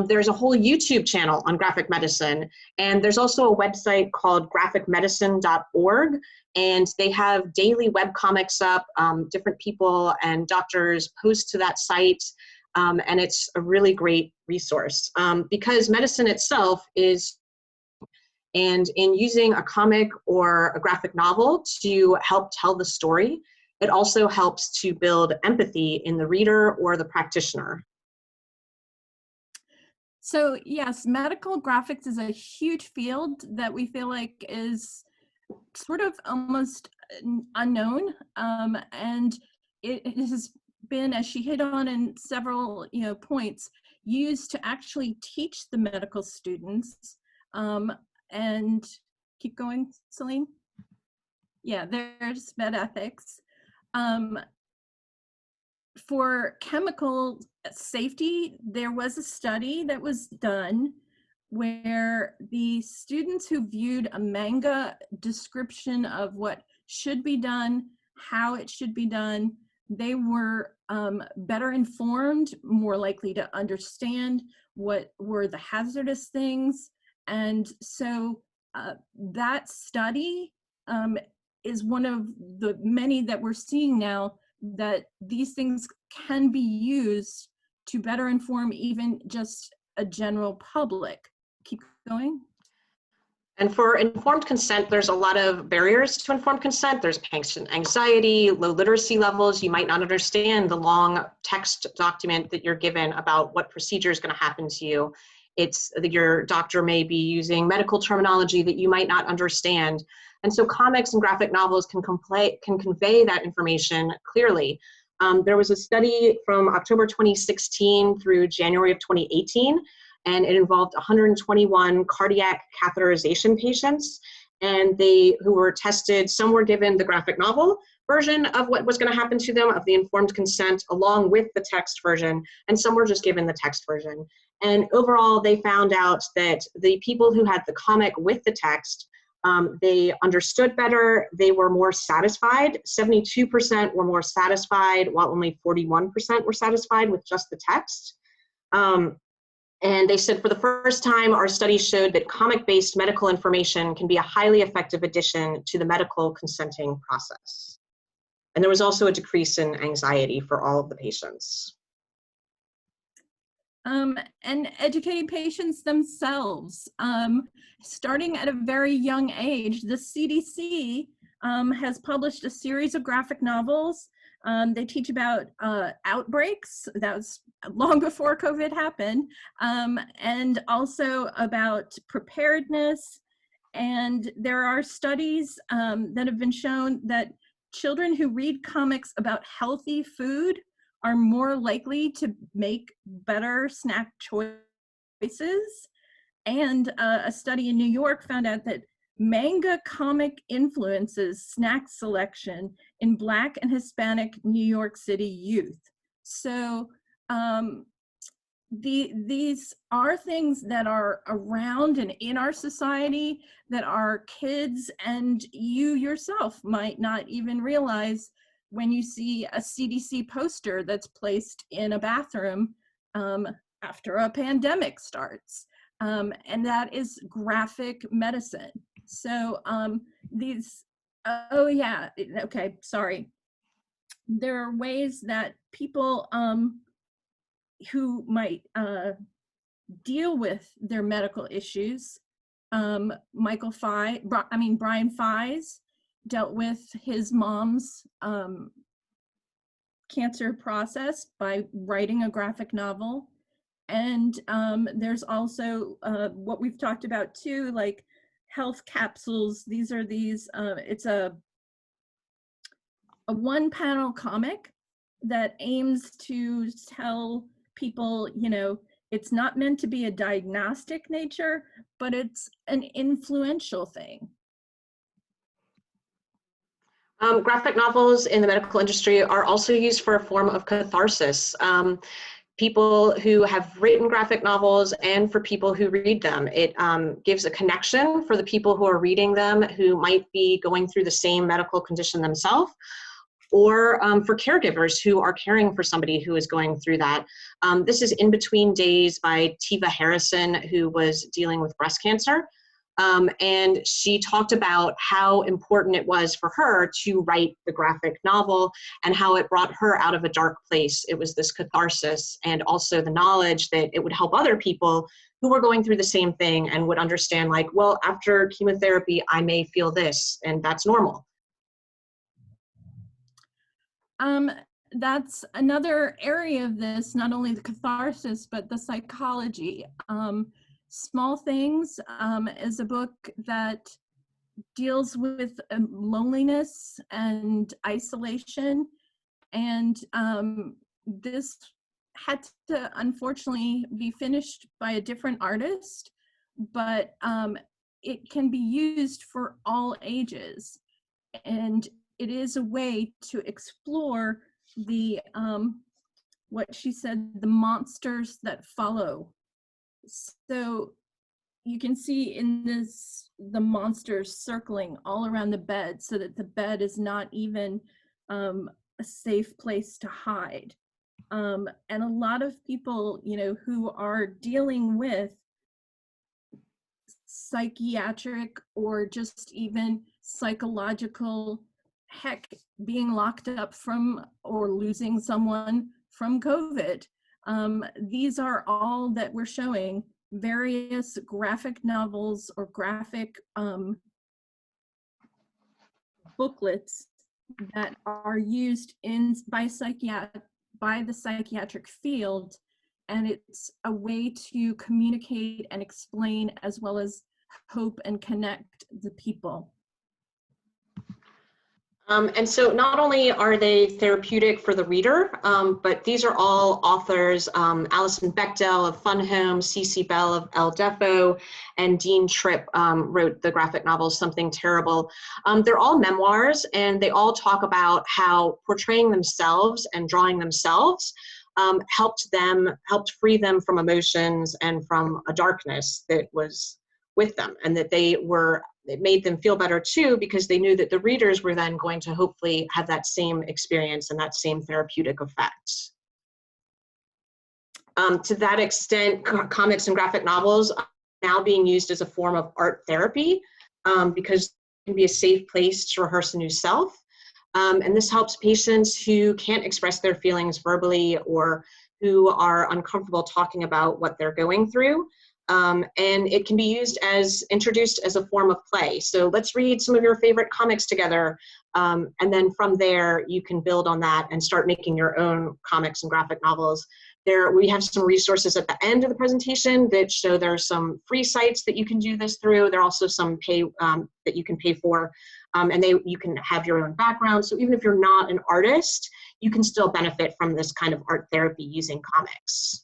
There's a whole YouTube channel on graphic medicine, and there's also a website called graphicmedicine.org, and they have daily webcomics up. Different people and doctors post to that site, and it's a really great resource because medicine itself is, and in using a comic or a graphic novel to help tell the story, it also helps to build empathy in the reader or the practitioner. So yes, medical graphics is a huge field that we feel like is sort of almost unknown, and it has been, as she hit on in several points, used to actually teach the medical students. And keep going, Soline. Yeah, there's med ethics. For chemical safety, there was a study that was done where the students who viewed a manga description of what should be done, how it should be done, they were better informed, more likely to understand what were the hazardous things. And so that study is one of the many that we're seeing now, that these things can be used to better inform even just a general public. Keep going. And for informed consent, there's a lot of barriers to informed consent. There's patient anxiety, low literacy levels. You might not understand the long text document that you're given about what procedure is going to happen to you. It's that your doctor may be using medical terminology that you might not understand. And so comics and graphic novels can convey that information clearly. There was a study from October 2016 through January of 2018, and it involved 121 cardiac catheterization patients, and who were tested. Some were given the graphic novel version of what was going to happen to them, of the informed consent, along with the text version, and some were just given the text version. And overall, they found out that the people who had the comic with the text, they understood better, they were more satisfied. 72% were more satisfied, while only 41% were satisfied with just the text. And they said, for the first time, our study showed that comic-based medical information can be a highly effective addition to the medical consenting process. And there was also a decrease in anxiety for all of the patients. And educating patients themselves. Starting at a very young age, the CDC has published a series of graphic novels. They teach about outbreaks. That was long before COVID happened, and also about preparedness. And there are studies that have been shown that children who read comics about healthy food are more likely to make better snack choices. And a study in New York found out that manga comic influences snack selection in Black and Hispanic New York City youth. So these are things that are around and in our society that our kids and you yourself might not even realize when you see a CDC poster that's placed in a bathroom after a pandemic starts. And that is graphic medicine. So oh yeah, okay, sorry. there are ways that people who might deal with their medical issues. Brian Fies dealt with his mom's cancer process by writing a graphic novel. And there's also what we've talked about too, like health capsules. These are it's a one-panel comic that aims to tell people, it's not meant to be a diagnostic nature, but it's an influential thing. Graphic novels in the medical industry are also used for a form of catharsis. People who have written graphic novels and for people who read them. It gives a connection for the people who are reading them who might be going through the same medical condition themselves, or for caregivers who are caring for somebody who is going through that. This is In Between Days by Tiva Harrison, who was dealing with breast cancer. And she talked about how important it was for her to write the graphic novel and how it brought her out of a dark place. It was this catharsis, and also the knowledge that it would help other people who were going through the same thing and would understand, like, well, after chemotherapy, I may feel this, and that's normal. That's another area of this, not only the catharsis, but the psychology. Small Things is a book that deals with loneliness and isolation. And this had to unfortunately be finished by a different artist, but it can be used for all ages. And it is a way to explore the, what she said, the monsters that follow. So you can see in this, the monsters circling all around the bed so that the bed is not even a safe place to hide. And a lot of people, who are dealing with psychiatric or just even psychological, heck, being locked up from or losing someone from COVID. These are all that we're showing, various graphic novels or graphic booklets that are used by the psychiatric field, and it's a way to communicate and explain as well as hope and connect the people. And so not only are they therapeutic for the reader, but these are all authors, Alison Bechdel of Fun Home, Cece Bell of El Defo, and Dean Tripp wrote the graphic novel Something Terrible. They're all memoirs, and they all talk about how portraying themselves and drawing themselves helped free them from emotions and from a darkness that was with them, and that it made them feel better too, because they knew that the readers were then going to hopefully have that same experience and that same therapeutic effect. To that extent, comics and graphic novels are now being used as a form of art therapy, because it can be a safe place to rehearse a new self. And this helps patients who can't express their feelings verbally or who are uncomfortable talking about what they're going through. And it can be introduced as a form of play. So let's read some of your favorite comics together. And then from there, you can build on that and start making your own comics and graphic novels. We have some resources at the end of the presentation that show there are some free sites that you can do this through. There are also some that you can pay for, and you can have your own background. So even if you're not an artist, you can still benefit from this kind of art therapy using comics.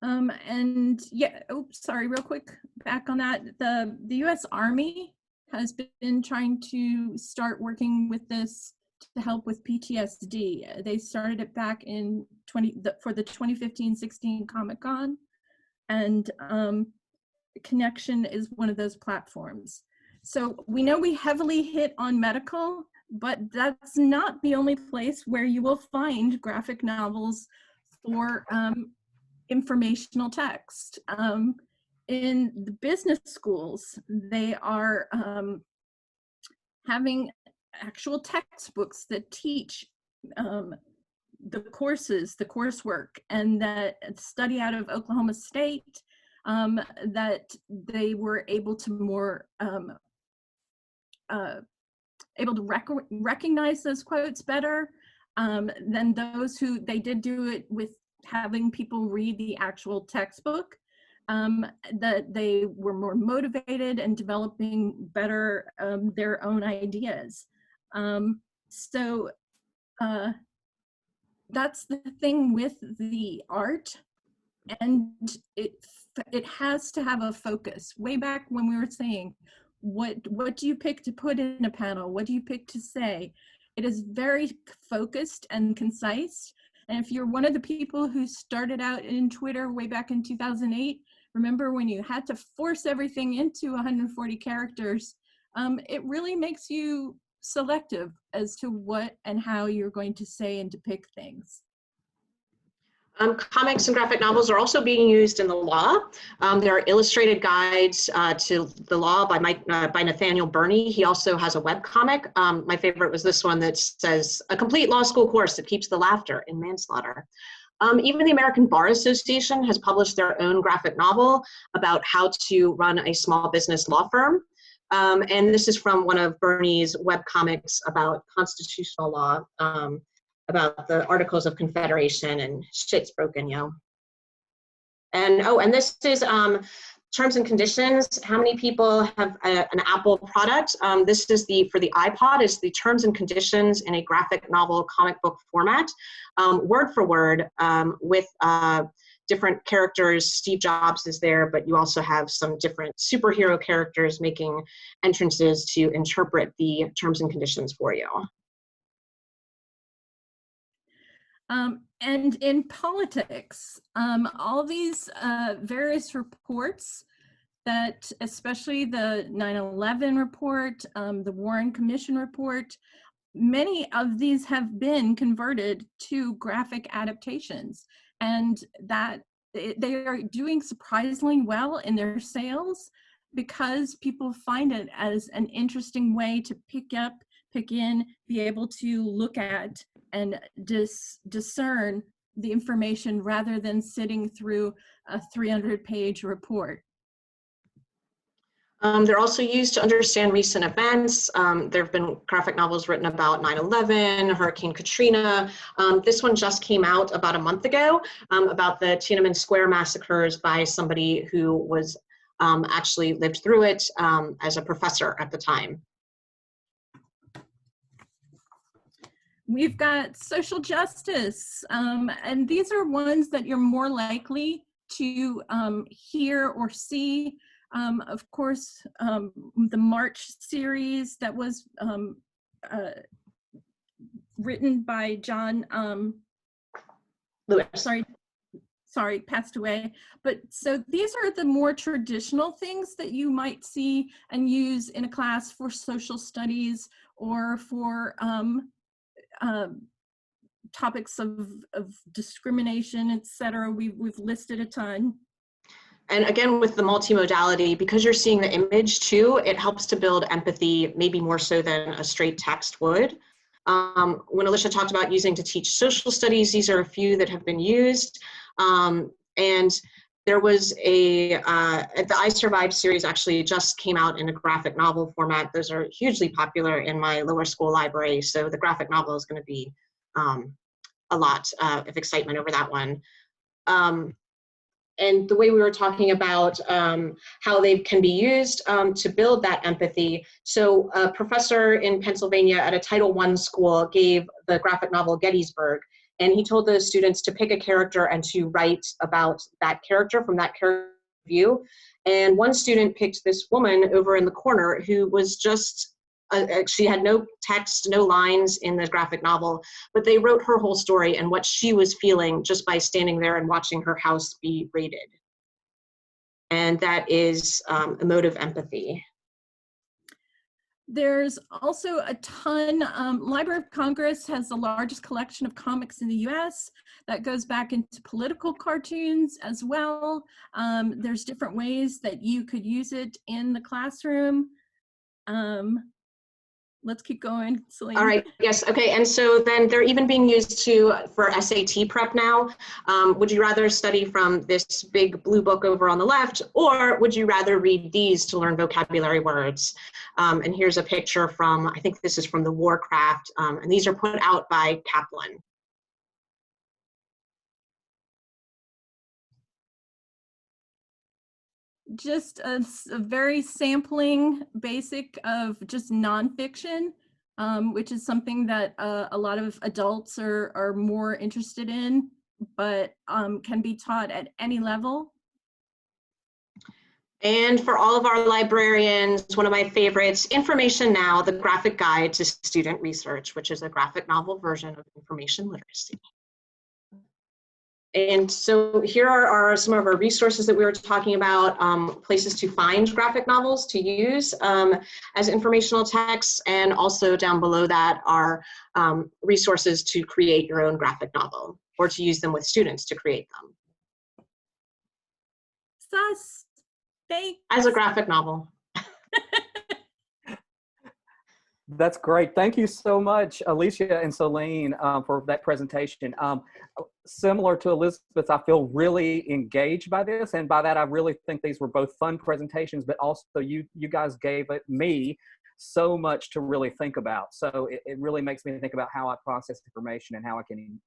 And yeah, sorry, real quick, back on that. The US Army has been trying to start working with this to help with PTSD. They started it back in for the 2015-16 Comic-Con, and Connection is one of those platforms. So we know we heavily hit on medical, but that's not the only place where you will find graphic novels for informational text. In the business schools, they are having actual textbooks that teach the courses, the coursework, and that study out of Oklahoma State, that they were able to more able to recognize those quotes better than those who they did do it with having people read the actual textbook, that they were more motivated and developing better their own ideas. So that's the thing with the art, and it has to have a focus. Way back when we were saying, what do you pick to put in a panel? What do you pick to say? It is very focused and concise. And if you're one of the people who started out in Twitter way back in 2008, remember when you had to force everything into 140 characters, it really makes you selective as to what and how you're going to say and depict things. Comics and graphic novels are also being used in the law. There are illustrated guides to the law by Nathaniel Burney. He also has a webcomic. My favorite was this one that says, "A complete law school course that keeps the laughter in manslaughter." Even the American Bar Association has published their own graphic novel about how to run a small business law firm. And this is from one of Burney's webcomics about constitutional law, about the Articles of Confederation, and shit's broken, yo. And oh, and this is terms and conditions. How many people have an Apple product? This is for the iPod, is the terms and conditions in a graphic novel comic book format, word for word, with different characters. Steve Jobs is there, but you also have some different superhero characters making entrances to interpret the terms and conditions for you. And in politics, all these various reports that, especially the 9/11 report, the Warren Commission report, many of these have been converted to graphic adaptations, and that they are doing surprisingly well in their sales because people find it as an interesting way to pick in, be able to look at and discern the information rather than sitting through a 300-page report. They're also used to understand recent events. There have been graphic novels written about 9/11, Hurricane Katrina. This one just came out about a month ago, about the Tiananmen Square massacres by somebody who was actually lived through it as a professor at the time. We've got social justice, and these are ones that you're more likely to hear or see. Of course, the March series that was written by John Lewis. Sorry, passed away. But so these are the more traditional things that you might see and use in a class for social studies or for topics of discrimination, etc. We've listed a ton. And again, with the multimodality, because you're seeing the image too, it helps to build empathy, maybe more so than a straight text would. When Alicia talked about using to teach social studies, these are a few that have been used. And there was the I Survived series actually just came out in a graphic novel format. Those are hugely popular in my lower school library. So the graphic novel is going to be a lot of excitement over that one. And the way we were talking about how they can be used to build that empathy. So a professor in Pennsylvania at a Title I school gave the graphic novel Gettysburg, and he told the students to pick a character and to write about that character from that character view. And one student picked this woman over in the corner who was just, she had no text, no lines in the graphic novel, but they wrote her whole story and what she was feeling just by standing there and watching her house be raided. And that is emotive empathy. There's also a ton. Library of Congress has the largest collection of comics in the US that goes back into political cartoons as well. There's different ways that you could use it in the classroom. let's keep going, Soline. All right, yes, okay, and so then they're even being used for SAT prep now. Would you rather study from this big blue book over on the left, or would you rather read these to learn vocabulary words? And here's a picture from, I think this is from the Warcraft, and these are put out by Kaplan. Just a very sampling basic of just nonfiction, which is something that a lot of adults are more interested in, but can be taught at any level. And for all of our librarians, one of my favorites, Information Now, the graphic guide to student research, which is a graphic novel version of information literacy. And so here are some of our resources that we were talking about, places to find graphic novels to use as informational texts, and also down below that are resources to create your own graphic novel or to use them with students to create them. Sus, fake. As a graphic novel. That's great. Thank you so much, Alicia and Soline, for that presentation. Similar to Elizabeth, I feel really engaged by this, and by that I really think these were both fun presentations, but also you guys gave me so much to really think about. So it really makes me think about how I process information and how I can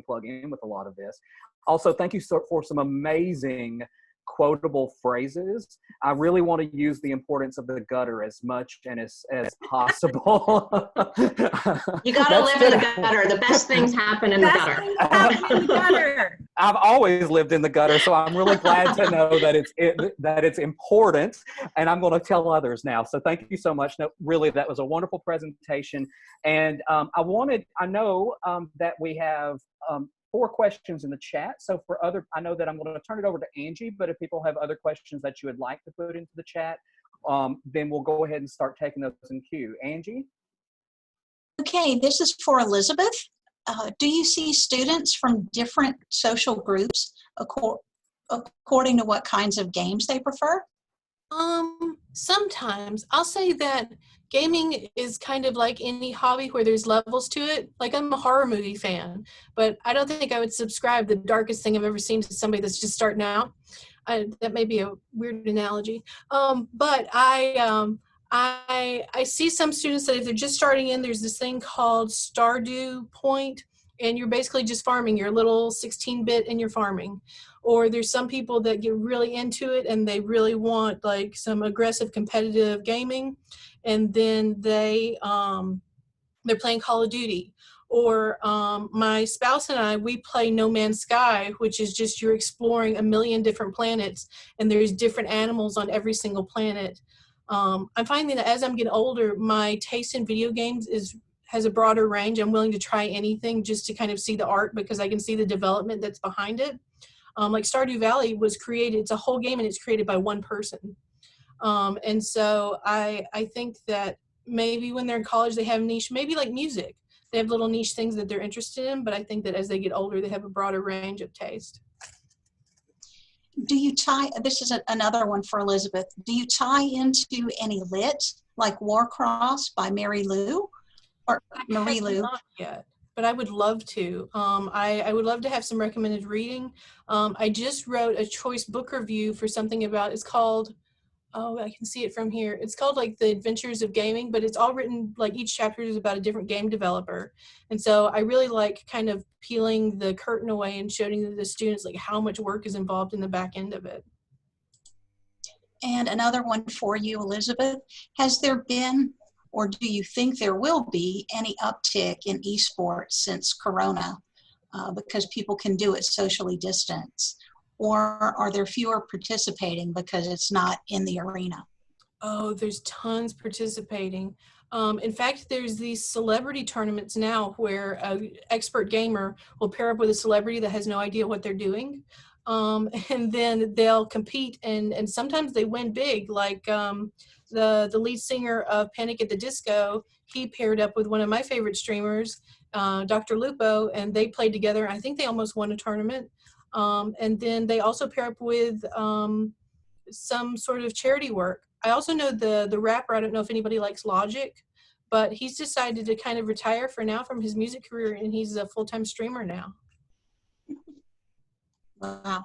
plug in with a lot of this. Also, thank you for some amazing quotable phrases. I really want to use the importance of the gutter as much and as possible. You gotta live in the gutter. The best things happen in the gutter. In the gutter. I've always lived in the gutter, so I'm really glad to know that it's important, and I'm going to tell others now. So thank you so much. No, really, that was a wonderful presentation, and I know that we have 4 questions in the chat. So I know that I'm going to turn it over to Angie, but if people have other questions that you would like to put into the chat, then we'll go ahead and start taking those in queue. Angie? Okay, this is for Elizabeth. Do you see students from different social groups according to what kinds of games they prefer? Sometimes. I'll say that gaming is kind of like any hobby where there's levels to it. Like, I'm a horror movie fan, but I don't think I would subscribe the darkest thing I've ever seen to somebody that's just starting out. That may be a weird analogy. But I see some students that if they're just starting in, there's this thing called Stardew Point, and you're basically just farming. You're a little 16-bit and you're farming. Or there's some people that get really into it and they really want like some aggressive competitive gaming, and then they're playing Call of Duty. Or my spouse and I, we play No Man's Sky, which is just you're exploring a million different planets and there's different animals on every single planet. I'm finding that as I'm getting older, my taste in video games has a broader range. I'm willing to try anything just to kind of see the art, because I can see the development that's behind it. Like Stardew Valley was created, it's a whole game and it's created by one person. And so I think that maybe when they're in college, they have niche, maybe like music. They have little niche things that they're interested in, but I think that as they get older, they have a broader range of taste. Do you this is another one for Elizabeth, do you tie into any lit, like Warcross by Mary Lou? Or Marie Lou? Not yet, but I would love to. I would love to have some recommended reading. I just wrote a choice book review for something about, it's called, oh, I can see it from here. It's called like The Adventures of Gaming, but it's all written, like each chapter is about a different game developer. And so I really like kind of peeling the curtain away and showing the students like how much work is involved in the back end of it. And another one for you, Elizabeth. Has there been, or do you think there will be, any uptick in esports since Corona, because people can do it socially distanced? Or are there fewer participating because it's not in the arena? Oh, there's tons participating. In fact, there's these celebrity tournaments now where an expert gamer will pair up with a celebrity that has no idea what they're doing. And then they'll compete, and sometimes they win big. Like the lead singer of Panic at the Disco, he paired up with one of my favorite streamers, Dr. Lupo, and they played together. I think they almost won a tournament. And then they also pair up with some sort of charity work. I also know the rapper, I don't know if anybody likes Logic, but he's decided to kind of retire for now from his music career, and he's a full-time streamer now. Wow.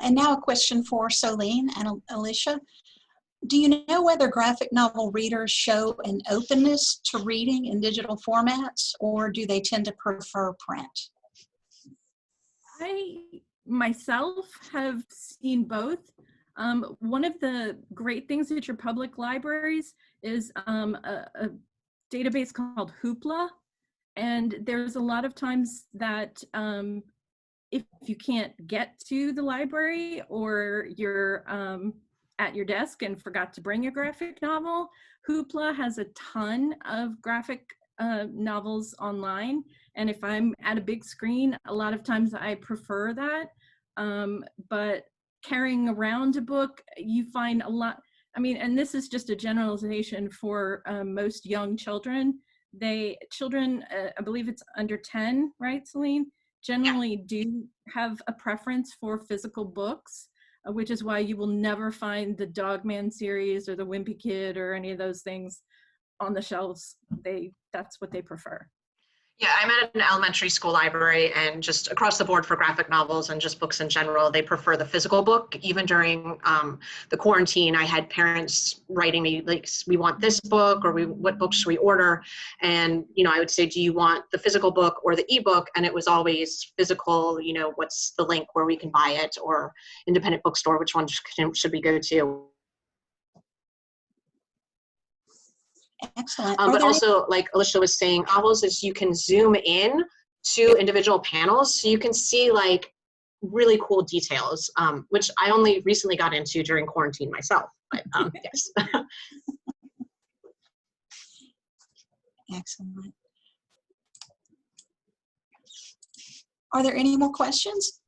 And now a question for Soline and Alicia. Do you know whether graphic novel readers show an openness to reading in digital formats, or do they tend to prefer print? I myself have seen both. One of the great things at your public libraries is a database called Hoopla. And there's a lot of times that if you can't get to the library, or you're at your desk and forgot to bring a graphic novel, Hoopla has a ton of graphic novels online. And if I'm at a big screen, a lot of times I prefer that. But carrying around a book, you find a lot, I mean, and this is just a generalization for most young children. Children, I believe it's under 10, right, Soline? Generally do have a preference for physical books, which is why you will never find the Dogman series or the Wimpy Kid or any of those things on the shelves. That's what they prefer. Yeah, I'm at an elementary school library, and just across the board for graphic novels and just books in general, they prefer the physical book. Even during the quarantine, I had parents writing me like, we want this book, or what book should we order? And, you know, I would say, do you want the physical book or the ebook? And it was always physical, you know, what's the link where we can buy it, or independent bookstore, which one should we go to? Excellent. But also, like Alicia was saying, novels is you can zoom in to individual panels, so you can see like really cool details, which I only recently got into during quarantine myself. But yes. Excellent. Are there any more questions?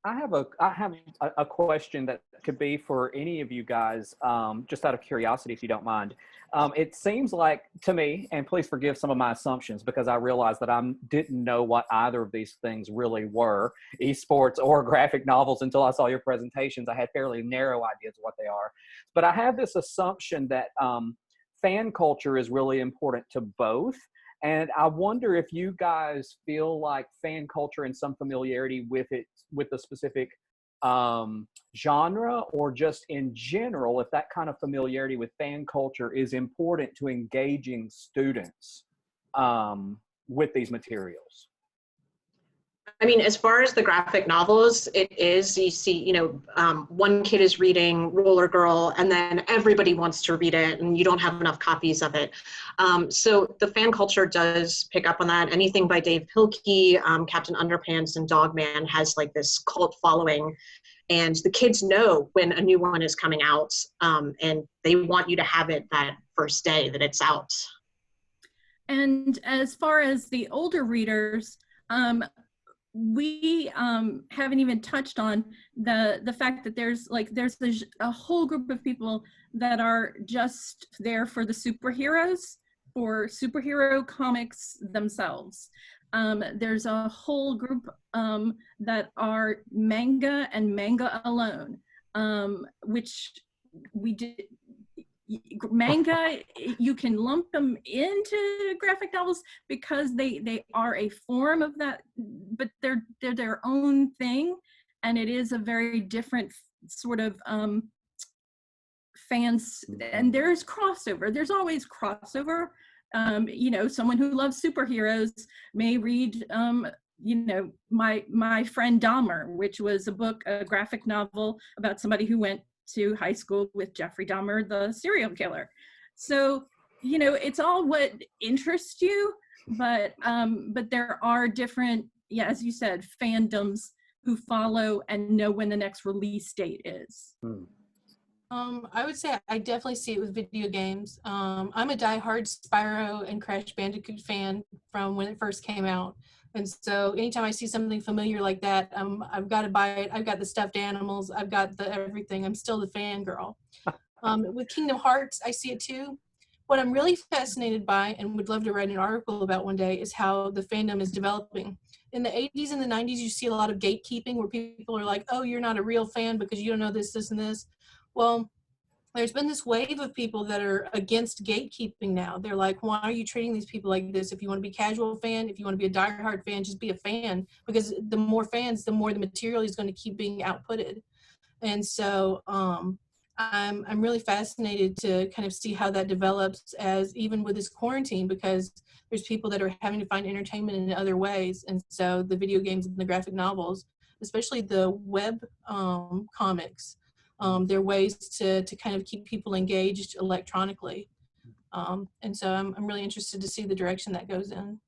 I have a question that could be for any of you guys, just out of curiosity, if you don't mind. It seems like to me, and please forgive some of my assumptions, because I realized that I didn't know what either of these things really were, esports or graphic novels, until I saw your presentations. I had fairly narrow ideas of what they are. But I have this assumption that fan culture is really important to both. And I wonder if you guys feel like fan culture and some familiarity with it, with the specific genre, or just in general, if that kind of familiarity with fan culture is important to engaging students with these materials. I mean, as far as the graphic novels, it is, you see, you know, one kid is reading Roller Girl, and then everybody wants to read it, and you don't have enough copies of it. So the fan culture does pick up on that. Anything by Dave Pilkey, Captain Underpants, and Dogman has like this cult following, and the kids know when a new one is coming out, and they want you to have it that first day that it's out. And as far as the older readers, we haven't even touched on the fact that there's a whole group of people that are just there for the superheroes, for superhero comics themselves. There's a whole group that are manga and manga alone, which we did. Manga, you can lump them into graphic novels because they are a form of that, but they're their own thing, and it is a very different sort of fans. And there's crossover. There's always crossover. You know, someone who loves superheroes may read you know, my friend Dahmer, which was a graphic novel about somebody who went to high school with Jeffrey Dahmer, the serial killer. So, you know, it's all what interests you, but there are different, yeah, as you said, fandoms who follow and know when the next release date is. I would say I definitely see it with video games. I'm a diehard Spyro and Crash Bandicoot fan from when it first came out. And so anytime I see something familiar like that, I've got to buy it. I've got the stuffed animals. I've got the everything. I'm still the fangirl. With Kingdom Hearts, I see it too. What I'm really fascinated by and would love to write an article about one day is how the fandom is developing. In the 80s and the 90s, you see a lot of gatekeeping where people are like, oh, you're not a real fan because you don't know this, this, and this. Well, there's been this wave of people that are against gatekeeping now. They're like, why are you treating these people like this? If you want to be a casual fan, if you want to be a diehard fan, just be a fan, because the more fans, the more the material is going to keep being outputted. And so I'm really fascinated to kind of see how that develops, as even with this quarantine, because there's people that are having to find entertainment in other ways. And so the video games and the graphic novels, especially the web comics, they're ways to kind of keep people engaged electronically. And so I'm really interested to see the direction that goes in.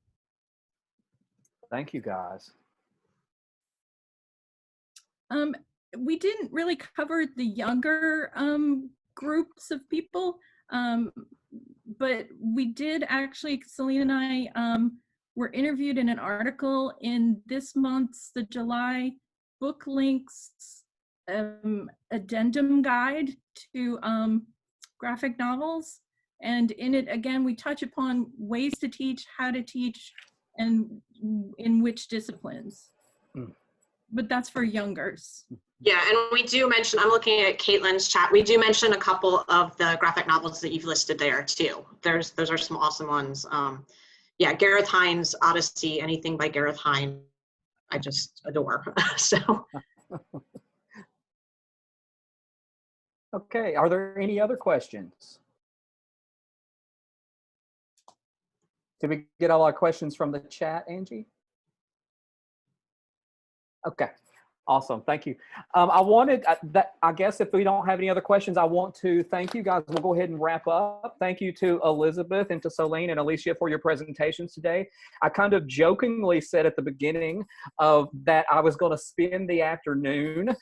Thank you, guys. We didn't really cover the younger groups of people, but we did actually, Soline and I were interviewed in an article in this month's, the July Book Links addendum guide to graphic novels. And in it, again, we touch upon ways to teach, how to teach, and in which disciplines. But that's for youngers. Yeah, and we do mention, I'm looking at Caitlin's chat, we do mention a couple of the graphic novels that you've listed there too. Those are some awesome ones. Yeah, Gareth Hines' Odyssey, anything by Gareth Hines, I just adore. So. Okay, are there any other questions? Did we get all our questions from the chat, Angie? Okay, awesome, thank you. I wanted, I guess if we don't have any other questions, I want to thank you guys. We'll go ahead and wrap up. Thank you to Elizabeth and to Soline and Alicia for your presentations today. I kind of jokingly said at the beginning of that I was gonna spend the afternoon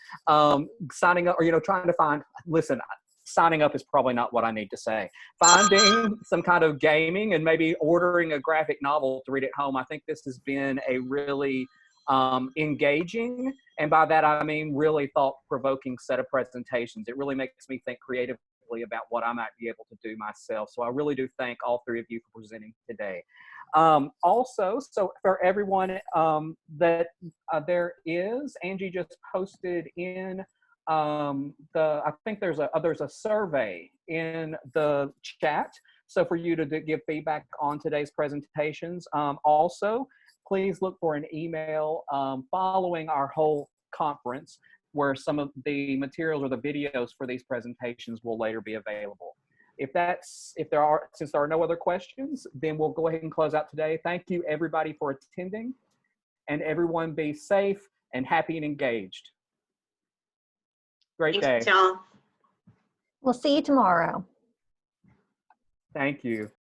signing up, or trying to find, listen, signing up is probably not what I need to say. Finding some kind of gaming and maybe ordering a graphic novel to read at home. I think this has been a really engaging, and by that I mean really thought-provoking set of presentations. It really makes me think creatively about what I might be able to do myself. So I really do thank all three of you for presenting today. Also, so for everyone that there is, Angie just posted in I think there's a survey in the chat, so for you to give feedback on today's presentations. Also, please look for an email following our whole conference, where some of the materials or the videos for these presentations will later be available. Since there are no other questions, then we'll go ahead and close out today. Thank you everybody for attending, and everyone be safe and happy and engaged. Great day. Thanks, y'all. We'll see you tomorrow. Thank you.